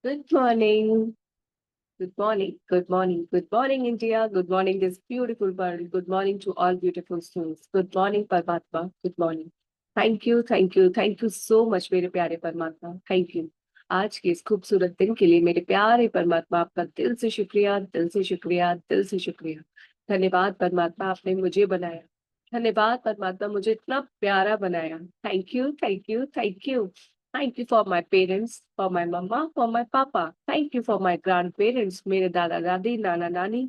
Good morning. Good morning. Good morning. Good morning, India. Good morning, this beautiful world. Good morning to all beautiful souls. Good morning, Paramatma. Good morning. Thank you, thank you, thank you so much मेरे प्यारे परमात्मा। Thank you. आज के इस खूबसूरत दिन के लिए मेरे प्यारे परमात्मा, आपका दिल से शुक्रिया, दिल से शुक्रिया, दिल से शुक्रिया। धन्यवाद परमात्मा, आपने मुझे बनाया। धन्यवाद परमात्मा, मुझे इतना प्यारा बनाया। Thank you, thank you, thank you. Thank you for my parents, for my mama, for my papa. Thank you for my grandparents, मेरे दादा दादी, नाना नानी।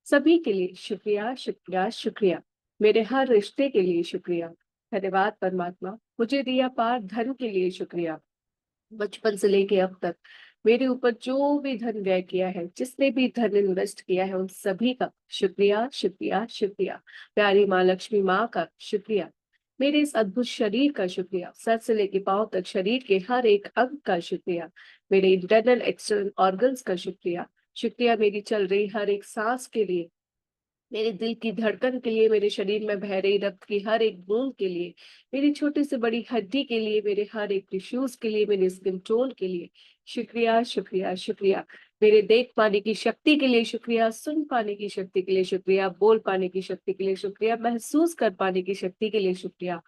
सभी के लिए शुक्रिया, शुक्रिया, शुक्रिया। मेरे हर रिश्ते के लिए शुक्रिया। धन्यवाद परमात्मा, मुझे दिया पार धन के लिए शुक्रिया। बचपन से लेके अब तक मेरे ऊपर जो भी धन व्यय किया है, जिसने भी धन इन्वेस्ट किया है, उन सभी का शुक्रिया, शुक्रिया, शुक्रिया। प्यारी माँ लक्ष्मी माँ का शुक्रिया। मेरे इस अद्भुत शरीर का शुक्रिया, सर से लेके पांव तक शरीर के हर एक अंग का शुक्रिया। मेरे इंटरनल एक्सटर्नल ऑर्गन्स का शुक्रिया। शुक्रिया मेरी चल रही हर एक सांस के लिए, मेरे दिल की धड़कन के लिए, मेरे शरीर में बह रही रक्त की हर एक बूंद के लिए, मेरी छोटी से बड़ी हड्डी के लिए, मेरे हर एक टिश्यूज के लिए, मेरे स्किन टोन के लिए शुक्रिया, शुक्रिया, शुक्रिया। मेरे देख पाने की शक्ति के लिए शुक्रिया, सुन पाने की शक्ति के लिए शुक्रिया, बोल पाने की शक्ति के लिए शुक्रिया, महसूस कर पाने की शक्ति के लिए शुक्रिया।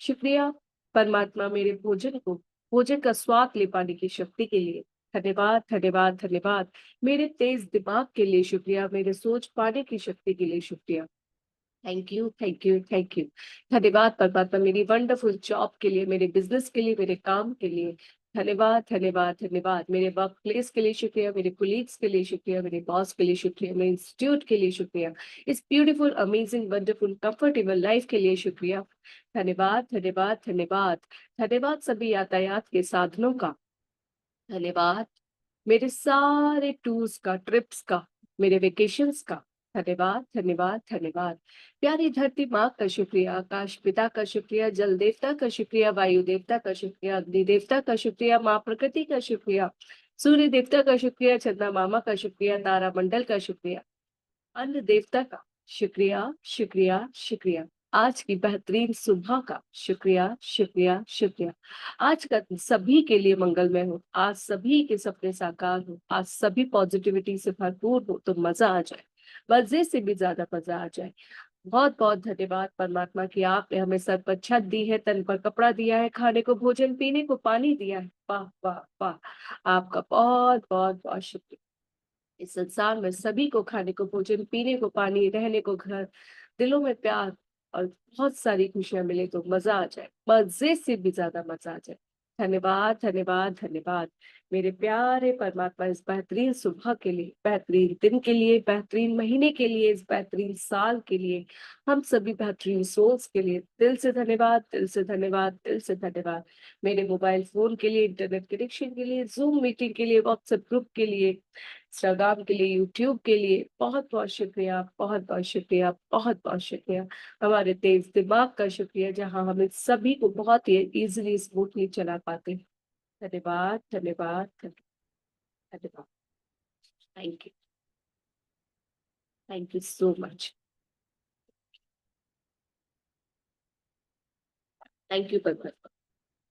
शुक्रिया परमात्मा, मेरे भोजन का स्वाद ले पाने की शक्ति के लिए। धन्यवाद, धन्यवाद, धन्यवाद। मेरे तेज दिमाग के लिए शुक्रिया, मेरे सोच पाने की शक्ति के लिए शुक्रिया। Thank you, thank you, thank you. धन्यवाद परमात्मा, मेरी वंडरफुल जॉब के लिए, मेरे बिजनेस के लिए, मेरे काम के लिए। धन्यवाद, धन्यवाद, धन्यवाद। मेरे वर्क प्लेस के लिए शुक्रिया, मेरे कुलीग्स के लिए शुक्रिया, मेरे बॉस के लिए शुक्रिया, मेरे इंस्टीट्यूट के लिए शुक्रिया, इस beautiful amazing wonderful comfortable life के लिए शुक्रिया। धन्यवाद, धन्यवाद, धन्यवाद। धन्यवाद सभी यातायात के साधनों का। धन्यवाद मेरे सारे टूर्स का, ट्रिप्स का, मेरे वेकेशंस का। धन्यवाद, धन्यवाद, धन्यवाद। प्यारी धरती माँ का शुक्रिया, आकाश पिता का शुक्रिया, जल देवता का शुक्रिया, वायु देवता का शुक्रिया, अग्नि देवता का शुक्रिया, माँ प्रकृति का शुक्रिया, सूर्य देवता का शुक्रिया, चंद्रमा मामा का शुक्रिया, तारा मंडल का शुक्रिया, अन्न देवता का शुक्रिया, शुक्रिया, शुक्रिया। आज की बेहतरीन सुबह का शुक्रिया, शुक्रिया, शुक्रिया। आज का दिन सभी के लिए मंगलमय हो, आज सभी के सपने साकार हो, आज सभी पॉजिटिविटी से भरपूर हो, तो मजा आ जाए, मजे से भी ज्यादा मजा आ जाए। बहुत बहुत धन्यवाद परमात्मा की आपने हमें सर पर छत दी है, तन पर कपड़ा दिया है, खाने को भोजन, पीने को पानी दिया है। वाह वाह वाह, आपका बहुत बहुत बहुत शुक्रिया। इस संसार में सभी को खाने को भोजन, पीने को पानी, रहने को घर, दिलों में प्यार और बहुत सारी खुशियां मिले, तो मजा आ जाए, मजे से भी ज्यादा मजा आ जाए। धन्यवाद, धन्यवाद, धन्यवाद। मेरे प्यारे परमात्मा, इस बेहतरीन सुबह के लिए, बेहतरीन दिन के लिए, बेहतरीन महीने के लिए, इस बेहतरीन साल के लिए, हम सभी बेहतरीन सोल्स के लिए दिल से धन्यवाद, दिल से धन्यवाद, दिल से धन्यवाद। मेरे मोबाइल फोन के लिए, इंटरनेट कनेक्शन के लिए, जूम मीटिंग के लिए, व्हाट्सएप ग्रुप के लिए, इंस्टाग्राम के लिए, यूट्यूब के लिए बहुत बहुत शुक्रिया, बहुत बहुत शुक्रिया, बहुत बहुत शुक्रिया। हमारे तेज दिमाग का शुक्रिया, जहां हम इस सभी को बहुत ही इजीली स्मूथली चला पाते हैं। धन्यवाद, धन्यवाद, धन्यवाद। Thank you, thank you so much. Thank you परमात्मा,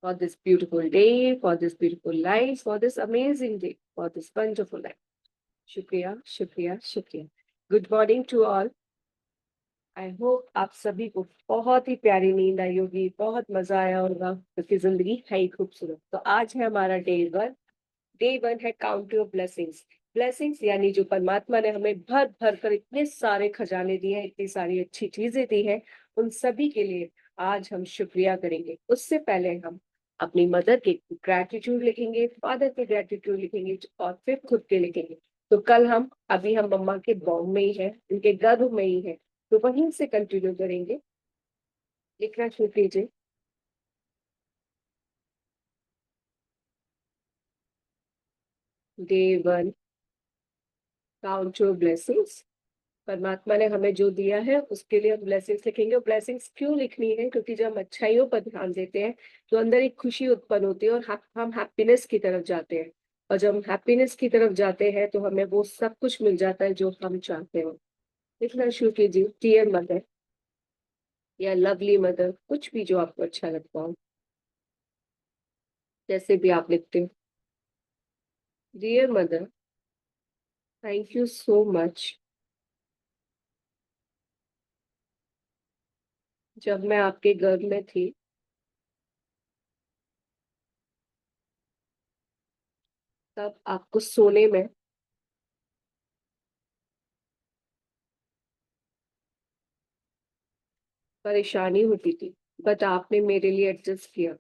for this beautiful day, for this beautiful life, for this amazing day, for this wonderful life. शुक्रिया, शुक्रिया, शुक्रिया। Good morning to all. I hope आप सभी को बहुत ही प्यारी नींद आई होगी, बहुत मजा आया होगा, क्योंकि जिंदगी है ही खूबसूरत। तो आज है हमारा डे 1। डे 1 है काउंट योर ब्लेसिंग्स। ब्लेसिंग्स यानी जो परमात्मा ने हमें भर भर कर इतने सारे खजाने दिए हैं, इतनी सारी अच्छी चीजें दी हैं, उन सभी के लिए आज हम शुक्रिया करेंगे। उससे पहले हम अपनी मदर के ग्रेटिट्यूड लिखेंगे, फादर के ग्रेटिट्यूड लिखेंगे, और फिर खुद के लिखेंगे। तो कल हम अभी हम मम्मा के बॉम्ब में ही है, उनके गर्भ में ही है, तो वहीं से कंटिन्यू करेंगे। लिखना शुरू कीजिए। Day 1, count your blessings. परमात्मा ने हमें जो दिया है उसके लिए हम ब्लेसिंग्स लिखेंगे। और ब्लेसिंग्स क्यों लिखनी है? क्योंकि जब हम अच्छाइयों पर ध्यान देते हैं तो अंदर एक खुशी उत्पन्न होती है, और हम हैप्पीनेस की तरफ जाते हैं। और जब हम हैप्पीनेस की तरफ जाते हैं तो हमें वो सब कुछ मिल जाता है जो हम चाहते हो। लिखना शुरू कीजिए। डियर मदर या लवली मदर, कुछ भी जो आपको अच्छा लगता हो, जैसे भी आप लिखते हो। Dear mother, thank you so much. जब मैं आपके गर्भ में थी, तब आपको सोने में परेशानी होती थी, बट आपने मेरे लिए एडजस्ट किया।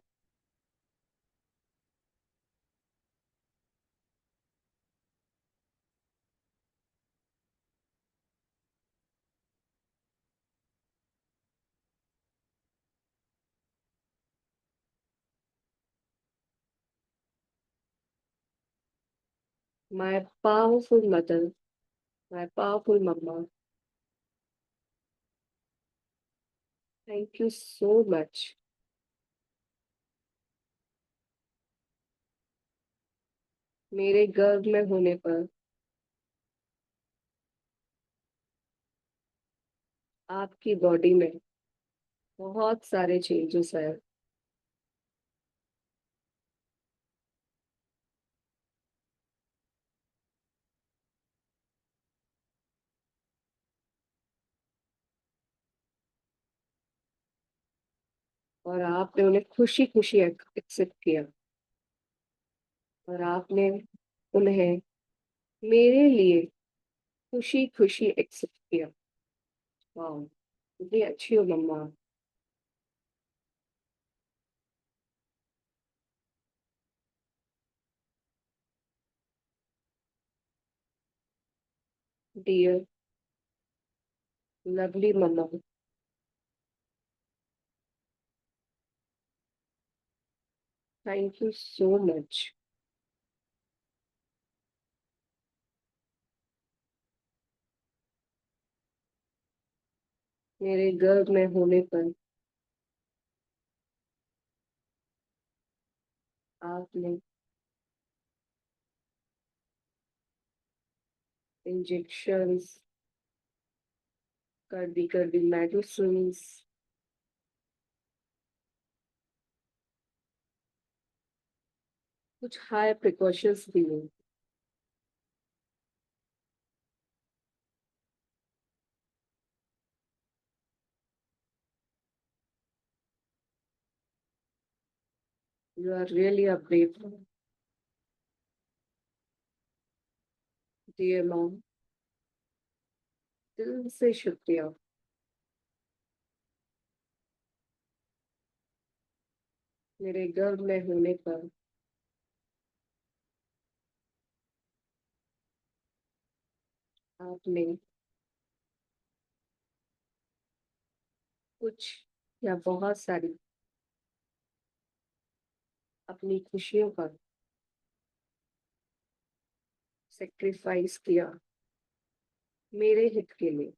My powerful mother, my powerful mamma, thank you so much. मेरे गर्भ में होने पर आपकी बॉडी में बहुत सारे चेंजेस आए, और आपने उन्हें खुशी खुशी एक्सेप्ट किया, और आपने उन्हें मेरे लिए खुशी खुशी एक्सेप्ट किया। वाह, कितनी अच्छी हो मम्मा। Dear lovely mamma, thank you so much. मेरे गर्भ में होने पर आपने इंजेक्शंस, कर दी मेडिसिन, कुछ हाई प्रिकॉशंस भी ली। You are really a brave. Dear mom, दिल से शुक्रिया। मेरे गर्भ में होने पर आपने कुछ या बहुत सारी अपनी खुशियों का सेक्रीफाइस किया मेरे हित के लिए।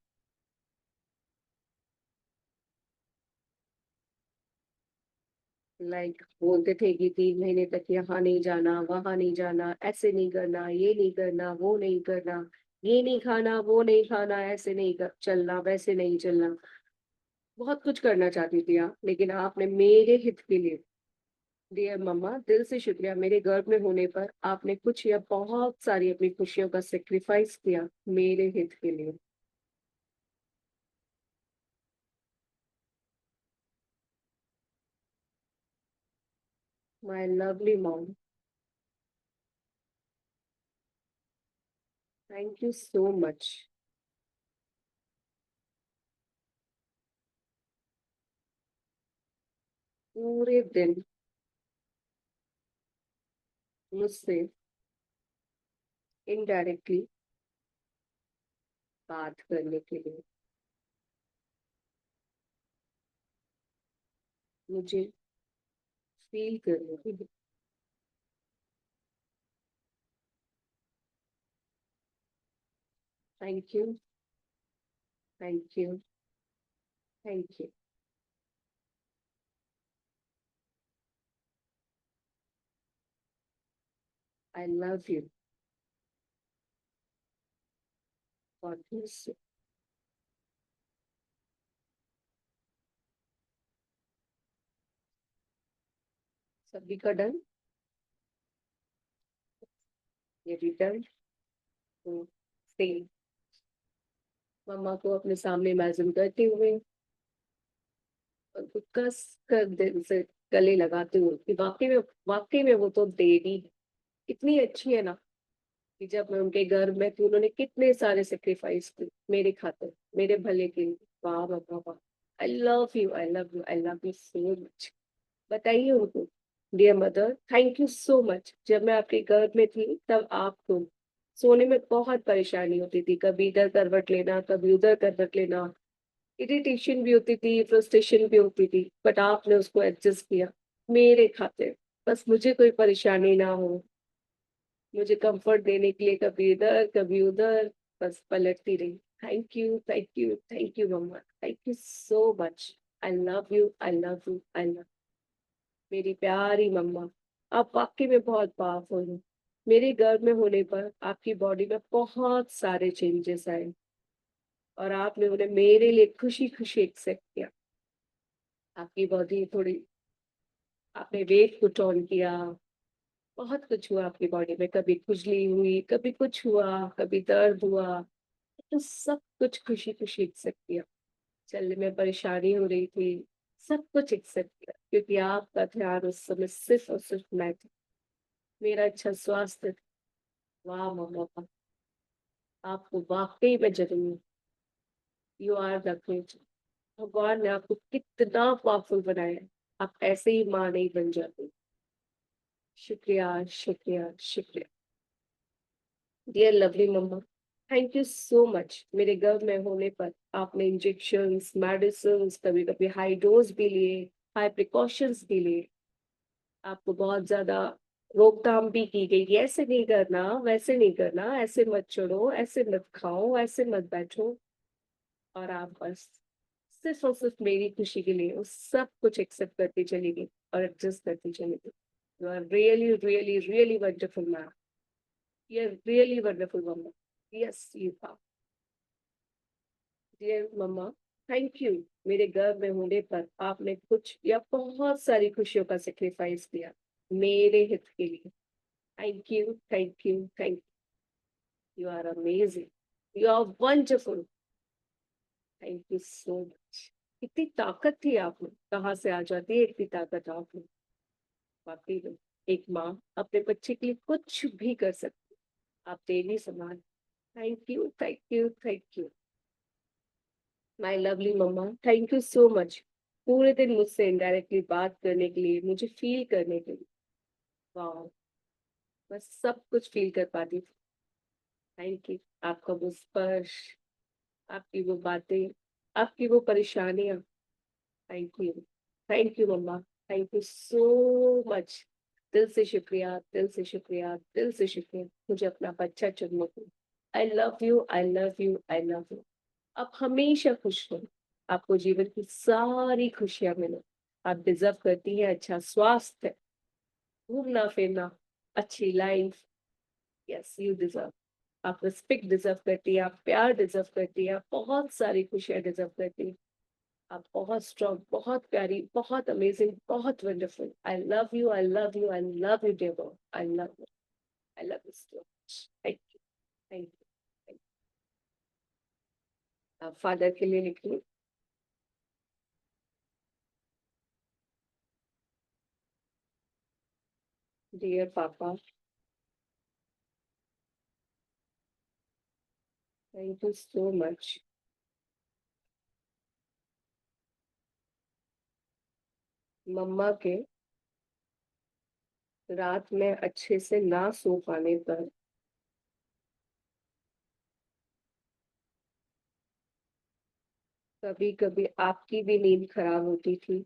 लाइक बोलते थे कि 3 महीने तक यहाँ नहीं जाना, वहां नहीं जाना, ऐसे नहीं करना, ये नहीं करना, वो नहीं करना, ये नहीं खाना, वो नहीं खाना, ऐसे नहीं चलना, वैसे नहीं चलना। बहुत कुछ करना चाहती थी आप, लेकिन आपने मेरे हित के लिए, डियर मम्मा, दिल से शुक्रिया। मेरे गर्भ में होने पर आपने कुछ या बहुत सारी अपनी खुशियों का सेक्रीफाइस किया मेरे हित के लिए। My lovely mom, thank you so much. पूरे दिन मुझसे इनडायरेक्टली बात करने के लिए, मुझे फील करने के लिए। Thank you, thank you, thank you. I love you for this. सभी का डन। ये रिटर्न टू सेम। मम्मा को अपने सामने इमेजिन करते हुए और उसको कस कर दिल से गले लगाते हुए कि वाकई में वो तो देवी इतनी अच्छी है ना, कि जब मैं उनके घर में थी उन्होंने कितने सारे सेक्रीफाइस किए मेरे खातिर, मेरे भले के लिए। वाह वाह वाह। I love you, I love you, I love you so much. बताइए उनको, dear mother thank you so much. जब मैं आपके घर में थी तब आपको सोने में बहुत परेशानी होती थी, कभी इधर करवट लेना कभी उधर करवट लेना, इरिटेशन भी होती थी, फ्रस्ट्रेशन भी होती थी, बट आपने उसको एडजस्ट किया मेरे खातिर। बस मुझे कोई परेशानी ना हो, मुझे कंफर्ट देने के लिए कभी इधर कभी उधर बस पलटती रही। Thank you thank you thank you mamma, thank you so much. I love you, I love you, I love. मेरी प्यारी मम्मा, आप वाकई में बहुत पावरफुल हो। मेरे घर में होने पर आपकी बॉडी में बहुत सारे चेंजेस आए और आपने उन्हें मेरे लिए खुशी खुशी एक्सेप्ट किया। आपकी बॉडी थोड़ी, आपने वेट पुट ऑन किया, बहुत कुछ हुआ आपकी बॉडी में, कभी खुजली हुई, कभी कुछ हुआ, कभी दर्द हुआ, तो सब कुछ खुशी खुशी एक्सेप्ट किया। चलने में परेशानी हो रही थी, सब कुछ एक्सेप्ट किया, क्योंकि आपका ध्यान उस समय सिर्फ और सिर्फ मैं थी, मेरा अच्छा स्वास्थ्य था। वाह मम्मा वाह, आपको वाकई में जरूर, यू आर द ग्रेट। भगवान ने आपको कितना पावरफुल बनाया है, आप ऐसे ही माँ नहीं बन जाती। शुक्रिया शुक्रिया शुक्रिया। Dear lovely mamma, thank you so much. मेरे घर में होने पर आपने इंजेक्शंस, मेडिसिन, कभी कभी हाई डोज भी लिए, हाई प्रिकॉशंस भी लिए। आपको बहुत ज्यादा रोकथाम भी की गई कि ऐसे नहीं करना, वैसे नहीं करना, ऐसे मत चढ़ो, ऐसे मत खाओ, ऐसे मत बैठो। और आप बस सिर्फ और सिर्फ मेरी खुशी के लिए वो सब कुछ एक्सेप्ट करती चली गई और एडजस्ट करती चली गई। You are really really really wonderful ma'am, you are really wonderful mamma. Yes you are. Dear mamma, thank you. मेरे घर में होने पर आपने कुछ या बहुत सारी खुशियों का सेक्रीफाइस किया मेरे हित के लिए। Thank you thank you thank you, are amazing, you are wonderful. Thank you so much. इतनी ताकत थी आप में, कहाँ से आ जाती है इतनी ताकत आप में। वाकई में एक माँ अपने बच्चे के लिए कुछ भी कर सकती है। आप देवी समान। Thank you thank you thank you my lovely mamma, thank you so much. पूरे दिन मुझसे इनडायरेक्टली बात करने के लिए, मुझे फील करने के लिए। वाह, मैं सब कुछ फील कर पाती थी। Thank you. आपका वो स्पर्श, आपकी वो बातें, आपकी वो परेशानियां। Thank you mamma, thank you so much. दिल से शुक्रिया, दिल से शुक्रिया, दिल से शुक्रिया मुझे अपना बच्चा चुनने को। आई love you, I love you, I love you. आप हमेशा खुश हो, आपको जीवन की सारी खुशियां मिले। आप डिजर्व करती हैं अच्छा स्वास्थ्य, घूमना फिरना, अच्छी लाइफ। Yes you deserve. आप रिस्पेक्ट डिजर्व करती है, आप प्यार डिजर्व करती है, आप बहुत सारी खुशियां डिजर्व करती है। आप बहुत स्ट्रॉन्ग, बहुत प्यारी, बहुत अमेजिंग, बहुत wonderful. I love you, I love you, I love you dear boy, I love you, I love you so much. Thank you thank you. आप फादर के लिए लिखिए। डियर पापा, thank you so much. Mamma के रात में अच्छे से ना सो पाने पर कभी कभी आपकी भी नींद खराब होती थी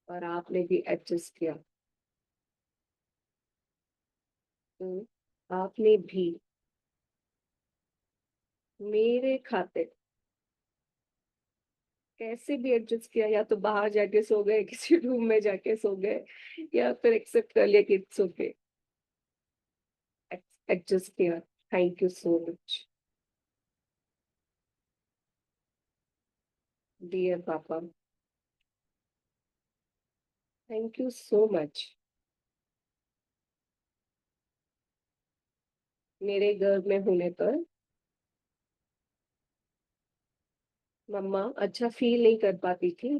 और आपने भी एडजस्ट किया। तो आपने भी मेरे खातिर कैसे भी एडजस्ट किया, या तो बाहर जाके सो गए, किसी रूम में जाके सो गए, या फिर एक्सेप्ट कर लिया कि इट्स ओके, एडजस्ट किया। Thank you so much dear पापा। Thank you so much. मेरे गर्भ में होने पर मम्मा अच्छा फील नहीं कर पाती थी।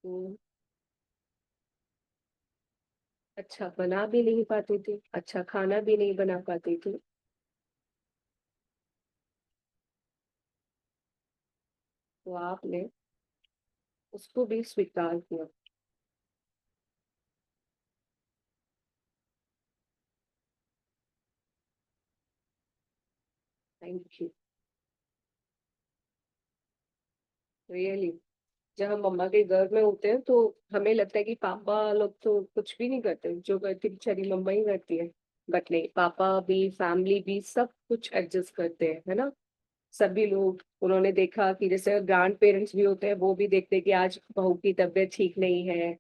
तो अच्छा बना भी नहीं पाती थी, अच्छा खाना भी नहीं बना पाती थी। तो आपने उसको भी स्वीकार किया। Thank you. रियली, जब हम मम्मा के गर्भ में होते हैं तो हमें लगता है कि पापा लोग तो कुछ भी नहीं करते, जो करती बेचारी मम्मा ही करती है। बट नहीं, पापा भी फैमिली भी सब कुछ एडजस्ट करते हैं, है ना। सभी लोग, उन्होंने देखा कि जैसे ग्रैंड पेरेंट्स भी होते हैं, वो भी देखते हैं कि आज बहू की तबीयत ठीक नहीं है,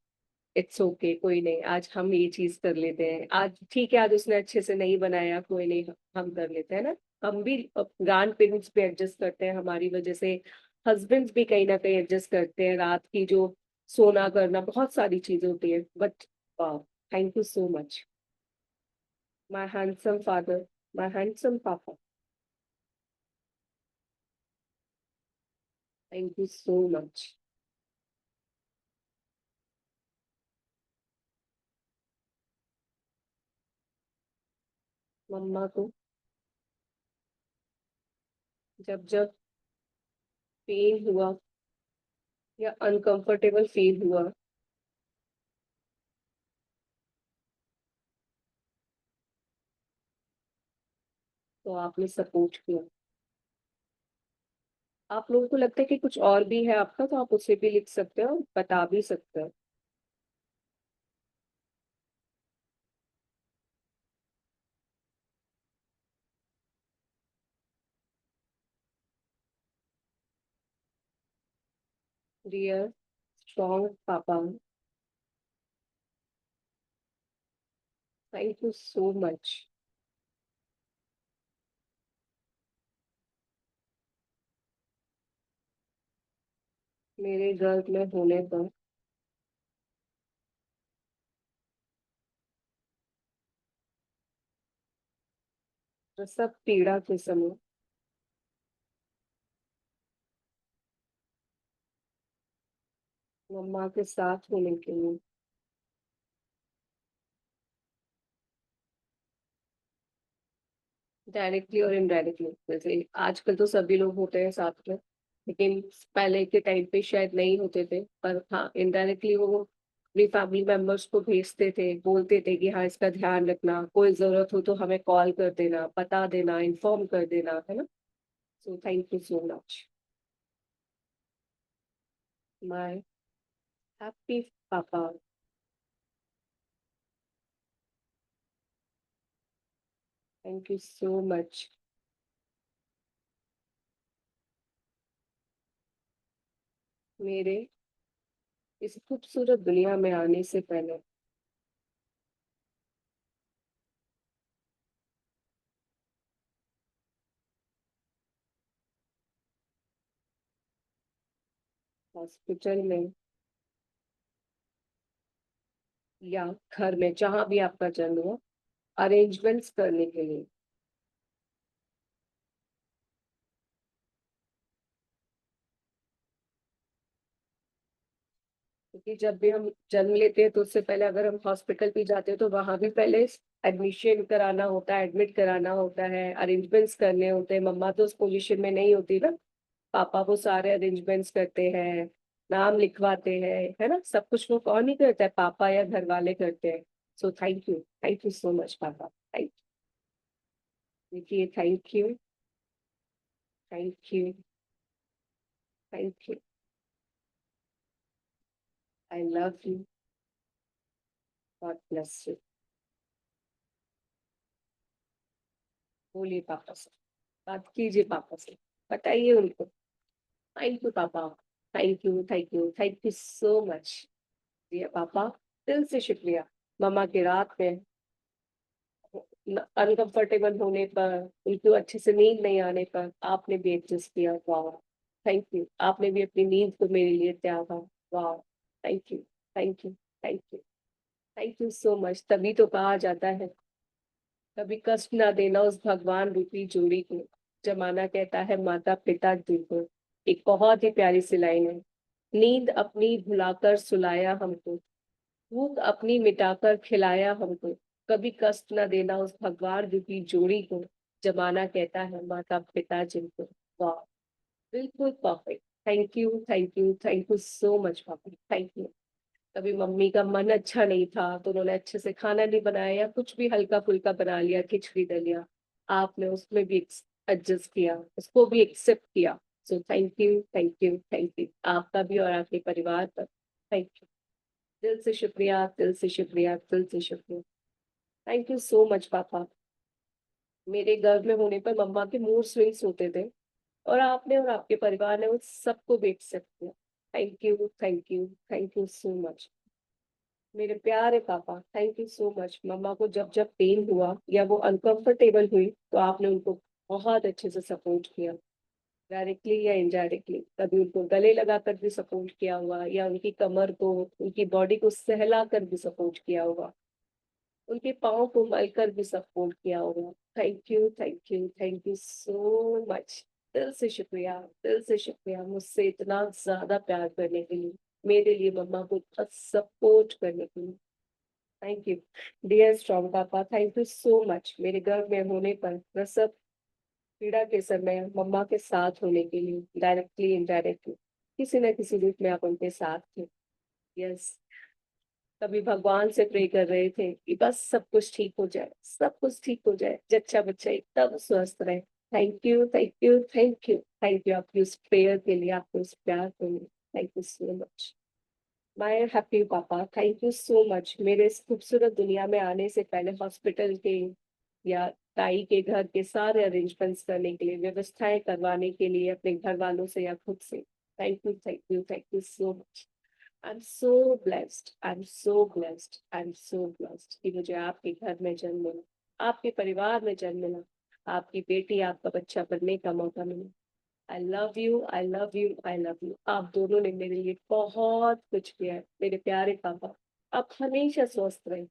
इट्स ओके कोई नहीं, आज हम ये चीज कर लेते हैं, आज ठीक है, आज उसने अच्छे से नहीं बनाया, कोई नहीं, हम कर लेते हैं ना। हम भी ग्रैंड पेरेंट्स भी एडजस्ट करते हैं हमारी वजह से। हस्बैंड्स भी कहीं ना कहीं एडजस्ट करते हैं, रात की जो सोना करना, बहुत सारी चीजें होती है। But thank you so much, my handsome father, my handsome पापा। Thank you so much. मम्मा को जब जब पेन हुआ या अनकंफर्टेबल फील हुआ, तो आपने सपोर्ट किया। आप लोगों को लगता है कि कुछ और भी है आपका, तो आप उसे भी लिख सकते हो, बता भी सकते हो। डियर स्ट्रॉन्ग पापा, थैंक यू सो मच। मेरे गर्भ में होने पर प्रसव पीड़ा के समय मम्मा के साथ होने के लिए, डायरेक्टली और इनडायरेक्टली, जैसे आजकल तो सभी लोग होते हैं साथ में, लेकिन पहले के टाइम पे शायद नहीं होते थे, पर हाँ इनडायरेक्टली वो अपनी फैमिली मेंबर्स को भेजते थे, बोलते थे कि हाँ इसका ध्यान रखना, कोई जरूरत हो तो हमें कॉल कर देना, बता देना, इन्फॉर्म कर देना, है ना। So thank you so much, my happy पापा। Thank you so much. मेरे इस खूबसूरत दुनिया में आने से पहले हॉस्पिटल में या घर में, जहां भी आपका जन्म हो, अरेंजमेंट्स करने के लिए, क्योंकि जब भी हम जन्म लेते हैं तो उससे पहले अगर हम हॉस्पिटल भी जाते हैं तो वहां भी पहले एडमिशन कराना होता है, एडमिट कराना होता है, अरेंजमेंट्स करने होते हैं। मम्मा तो उस पोजीशन में नहीं होती ना, पापा वो सारे अरेंजमेंट्स करते हैं, नाम लिखवाते हैं, है ना। सब कुछ वो कौन ही करता है, पापा या घर वाले करते हैं। So thank you so much पापा, थैंक। देखिए, thank you, thank you, I love you, God bless you. बोलिए पापा से, बात कीजिए पापा से, बताइए उनको। थैंक यू पापा, thank you, thank you, thank you so much. जी पापा, दिल से शुक्रिया। मम्मा की रात में अनकंफर्टेबल होने पर, उनको अच्छे से नींद नहीं आने पर आपने भी एडजस्ट किया। वाह, थैंक यू। आपने भी अपनी नींद को मेरे लिए त्यागा। वाह, thank you, thank you, thank you, thank you so much. तभी तो कहा जाता है, कभी कष्ट ना देना उस भगवान रूपी जोड़ी को, जमाना कहता है माता पिता को। एक बहुत ही प्यारी सी लाइन है। नींद अपनी भुलाकर सुलाया हमको, भूख अपनी मिटाकर खिलाया हमको, कभी कष्ट न देना उस भगवान रूपी जोड़ी को, जमाना कहता है माता पिता जिनको। वाह, बिल्कुल perfect. Thank you, thank you, thank you so much पापा, थैंक यू। कभी मम्मी का मन अच्छा नहीं था तो उन्होंने अच्छे से खाना नहीं बनाया, या कुछ भी हल्का फुल्का बना लिया, खिचड़ी दलिया, आपने उसमें भी एडजस्ट किया, उसको भी एक्सेप्ट किया। सो thank you, thank you, thank you आपका भी और आपके परिवार पर। थैंक यू, दिल से शुक्रिया, दिल से शुक्रिया, दिल से शुक्रिया। थैंक यू सो मच पापा। मेरे गर्भ में होने पर मम्मा के मूड स्विंग्स होते थे, और आपने और आपके परिवार ने उस सबको भी एक्सेप्ट किया। Thank you, thank you, thank you so much मेरे प्यारे पापा। Thank you so much. मम्मा को जब जब पेन हुआ या वो अनकंफर्टेबल हुई तो आपने उनको बहुत अच्छे से सपोर्ट किया, डायरेक्टली या इनडायरेक्टली। कभी उनको गले लगाकर भी सपोर्ट किया होगा, या उनकी कमर को, उनकी बॉडी को सहला कर भी सपोर्ट किया होगा, उनके पाँव को मलकर भी सपोर्ट किया होगा। Thank you, thank you, thank you so much. दिल से शुक्रिया, दिल से शुक्रिया मुझसे इतना ज्यादा प्यार करने के लिए, मेरे लिए मम्मा को इतना सपोर्ट करने के लिए। थैंक यू डियर स्ट्रॉन्ग पापा, थैंक यू सो मच मेरे गर्भ में होने पर, प्रसव पीड़ा के समय मम्मा के साथ होने के लिए, डायरेक्टली इनडायरेक्टली किसी न किसी रूप में आप उनके साथ थे। यस, कभी भगवान से प्रे कर रहे थे कि बस सब कुछ ठीक हो जाए, सब कुछ ठीक हो जाए, जच्चा बच्चा एकदम स्वस्थ रहे। Thank you, thank you, thank you, thank you आपकी उस प्रेयर के लिए, आपके उस प्यार के लिए। Thank you so much my happy पापा, थैंक यू सो मच मेरे इस खूबसूरत दुनिया में आने से पहले हॉस्पिटल के या ताई के घर के सारे अरेंजमेंट्स करने के लिए, व्यवस्थाएं करवाने के लिए, अपने घर वालों से या खुद से। Thank you, thank you, thank you so much. I am so blessed, I am so blessed, I am so blessed कि मुझे आपके घर में जन्म मिला, आपके परिवार में जन्म मिला, आपकी बेटी, आपका बच्चा बनने का मौका मिला। आई love you, I love you, I love you. आप दोनों ने मेरे लिए बहुत कुछ किया है मेरे प्यारे पापा। आप हमेशा स्वस्थ रहे,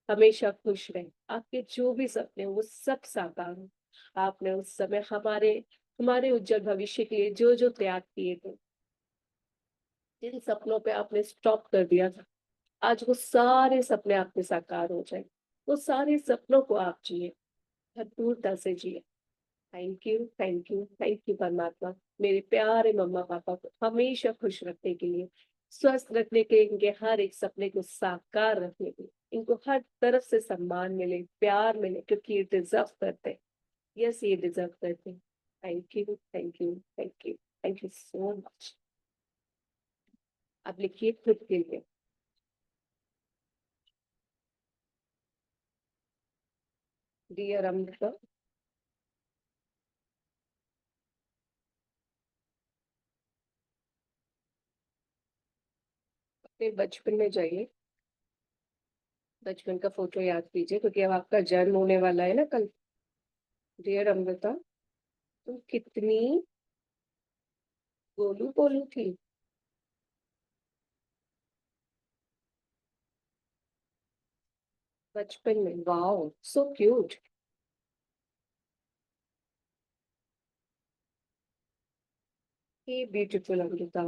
हमेशा खुश रहे, आपके जो भी सपने हो वो सब साकार हो। आपने उस समय हमारे हमारे उज्जवल भविष्य के लिए जो जो त्याग किए थे, जिन सपनों पे आपने स्टॉप कर दिया था, आज वो सारे सपने आपके साकार हो जाए। वो सारे सपनों को आप जिए, भरपूरता से जिए। Thank you, thank you, thank you परमात्मा मेरे प्यारे मम्मा पापा को हमेशा खुश रखने के लिए, स्वस्थ रखने के लिए, इनके हर एक सपने को साकार रखने के लिए, इनको हर तरफ से सम्मान मिले, प्यार मिले, क्योंकि ये डिजर्व करते हैं। यस, ये डिजर्व करते हैं। Thank you, thank you, thank you, thank you so much. आप लिखिए खुद के लिए। डियर अमृता, अपने बचपन में जाइए, बचपन का फोटो याद कीजिए, क्योंकि अब आपका जन्म होने वाला है ना कल। डियर अमृता, तुम कितनी गोलू गोलू थी बचपन में। Wow, so cute. ये ब्यूटीफुल अमृता।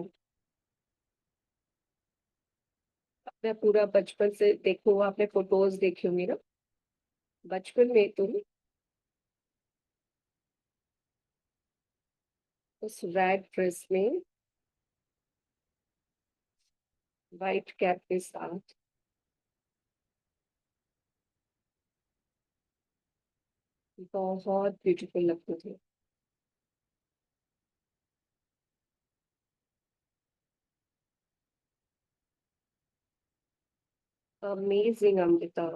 अपना पूरा बचपन से देखो, आपने फोटोज देखी होंगी ना बचपन में तुम, उस रेड ड्रेस में, वाइट कैप के साथ। बहुत ब्यूटीफुल लगते थे। अमेजिंग अमृता,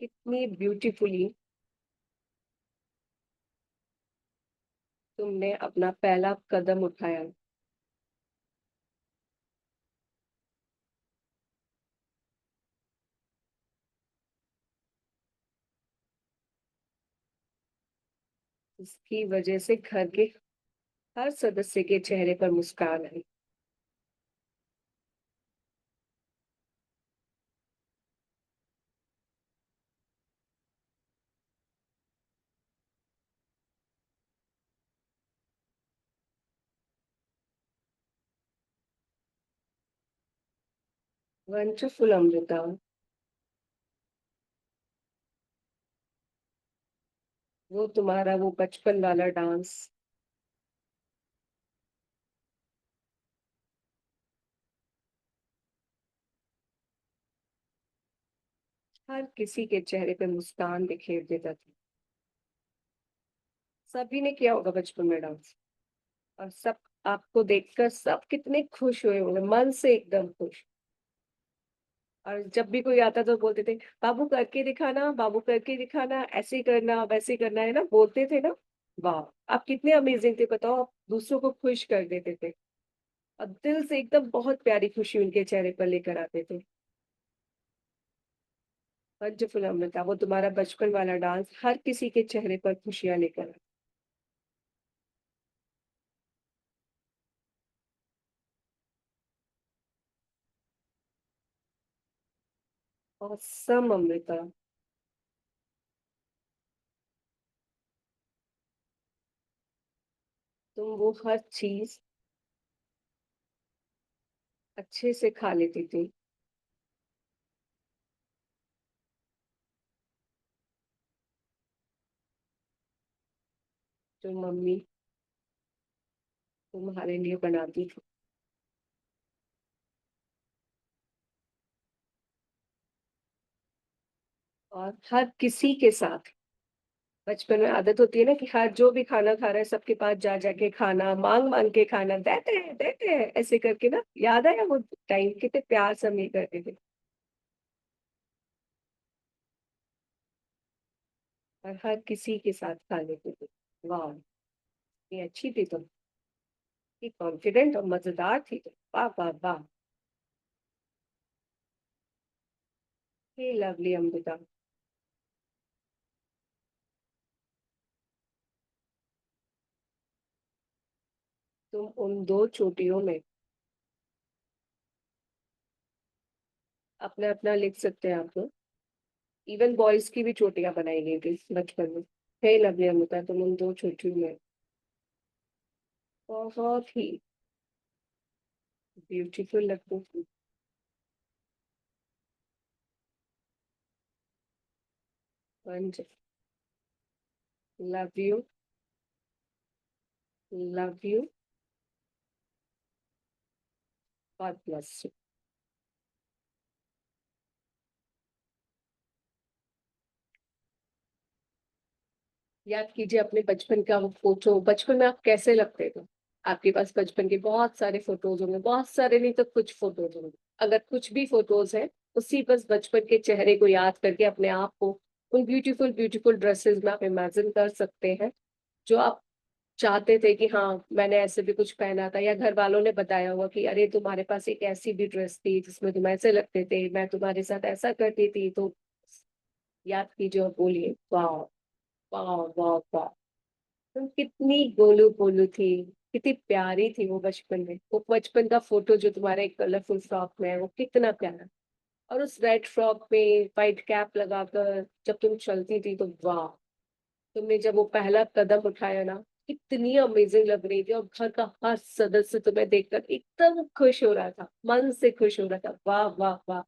कितनी ब्यूटीफुली तुमने अपना पहला कदम उठाया। इसकी वजह से घर के हर सदस्य के चेहरे पर मुस्कान आई। वंडरफुल अमृता। वो तुम्हारा वो बचपन वाला डांस। हर किसी के चेहरे पे मुस्कान बिखेर देता था। सभी ने किया होगा बचपन में डांस। और सब आपको देखकर सब कितने खुश हुए होंगे, मन से एकदम खुश। और जब भी कोई आता तो बोलते थे, बाबू करके दिखाना, बाबू करके दिखाना, ऐसे करना वैसे करना, है ना, बोलते थे ना। वाह। आप कितने अमेजिंग थे, बताओ, आप दूसरों को खुश कर देते थे। और दिल से एकदम बहुत प्यारी खुशी उनके चेहरे पर लेकर आते थे। वंडरफुल अमृता, वो तुम्हारा बचपन वाला डांस हर किसी के चेहरे पर खुशियां लेकर आता। ऑसम अमृता। तुम वो हर चीज अच्छे से खा लेती थी। जो मम्मी तुम्हारे लिए बनाती थी। और हर किसी के साथ बचपन में आदत होती है ना कि हर जो भी खाना खा रहा है सबके पास जा जाके खाना, मांग मांग के खाना, देते हैं ऐसे करके ना। याद है वो टाइम, कितने प्यार से हम ये करते थे। और हर किसी के साथ खा लेते थे। वाह। ये अच्छी थी तुम। ये कॉन्फिडेंट और मजेदार थी तुम। वाह वाह वाह। हे लवली अमृता। तुम उन दो चोटियों में अपना अपना लिख सकते हैं आप लोग। इवन बॉयज की भी चोटियां बनाई गई थी बचपन में। हे लवली अमृता, तुम उन दो चोटियों में बहुत ही ब्यूटीफुल लगती थी। Love you. Love you. God bless you. याद कीजिए अपने बचपन का वो फोटो, बचपन में आप कैसे लगते थे। आपके पास बचपन के बहुत सारे फोटोज होंगे, बहुत सारे नहीं तो कुछ फोटोज होंगे। अगर कुछ भी फोटोज है, उसी बस बचपन के चेहरे को याद करके अपने आप को उन ब्यूटीफुल ब्यूटीफुल ड्रेसेस में आप इमेजिन कर सकते हैं, जो आप चाहते थे कि हाँ मैंने ऐसे भी कुछ पहना था, या घर वालों ने बताया हुआ कि अरे तुम्हारे पास एक ऐसी भी ड्रेस थी जिसमें तुम ऐसे लगते थे, मैं तुम्हारे साथ ऐसा करती थी। तो याद कीजिए और बोलिए वाह। वाह वाह वाह। तुम कितनी गोलू गोलू थी, कितनी प्यारी थी वो बचपन में। वो बचपन का फोटो जो तुम्हारे एक कलरफुल फ्रॉक में है, वो कितना प्यारा। और उस रेड फ्रॉक पे वाइट कैप लगाकर जब तुम चलती थी तो वाह। तुमने जब वो पहला कदम उठाया ना, कितनी अमेजिंग लग रही थी। और घर का हर सदस्य तुम्हें देखकर एकदम खुश हो रहा था, मन से खुश हो रहा था। वाह वाह वाह।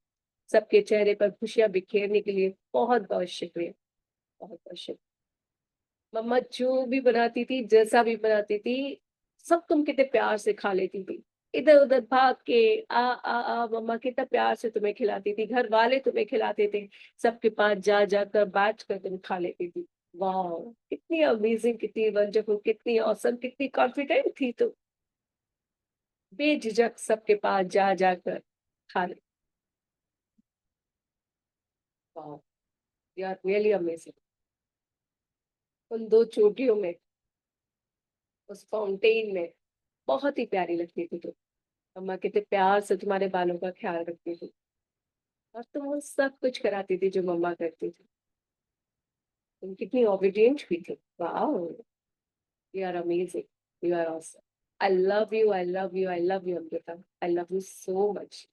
सबके चेहरे पर खुशियां बिखेरने के लिए बहुत बहुत शुक्रिया। बहुत बहुत शुक्रिया। मम्मा जो भी बनाती थी, जैसा भी बनाती थी, सब तुम कितने प्यार से खा लेती थी। इधर उधर भाग के आ मम्मा कितना प्यार से तुम्हें खिलाती थी, घर वाले तुम्हें खिलाते थे, सबके पास जा जाकर बैठ कर तुम खा लेती थी। वाह। कितनी अमेजिंग, कितनी वंडरफुल, कितनी औसम, कितनी कॉन्फिडेंट थी तुम। बेझिझक सबके पास जा जाकर खा ले। वाह। You are really amazing. उन दो चोटियों में, उस फाउंटेन में बहुत ही प्यारी लगती थी तुम। अम्मा कितने प्यार से तुम्हारे बालों का ख्याल रखती थी। और तुम वो सब कुछ कराती थी जो मम्मा करती थी। तुम कितनी ओबीडियंट भी थी। वाह। You are amazing. You are awesome. I love you. I love you. I love you, Amrita. I love you so much.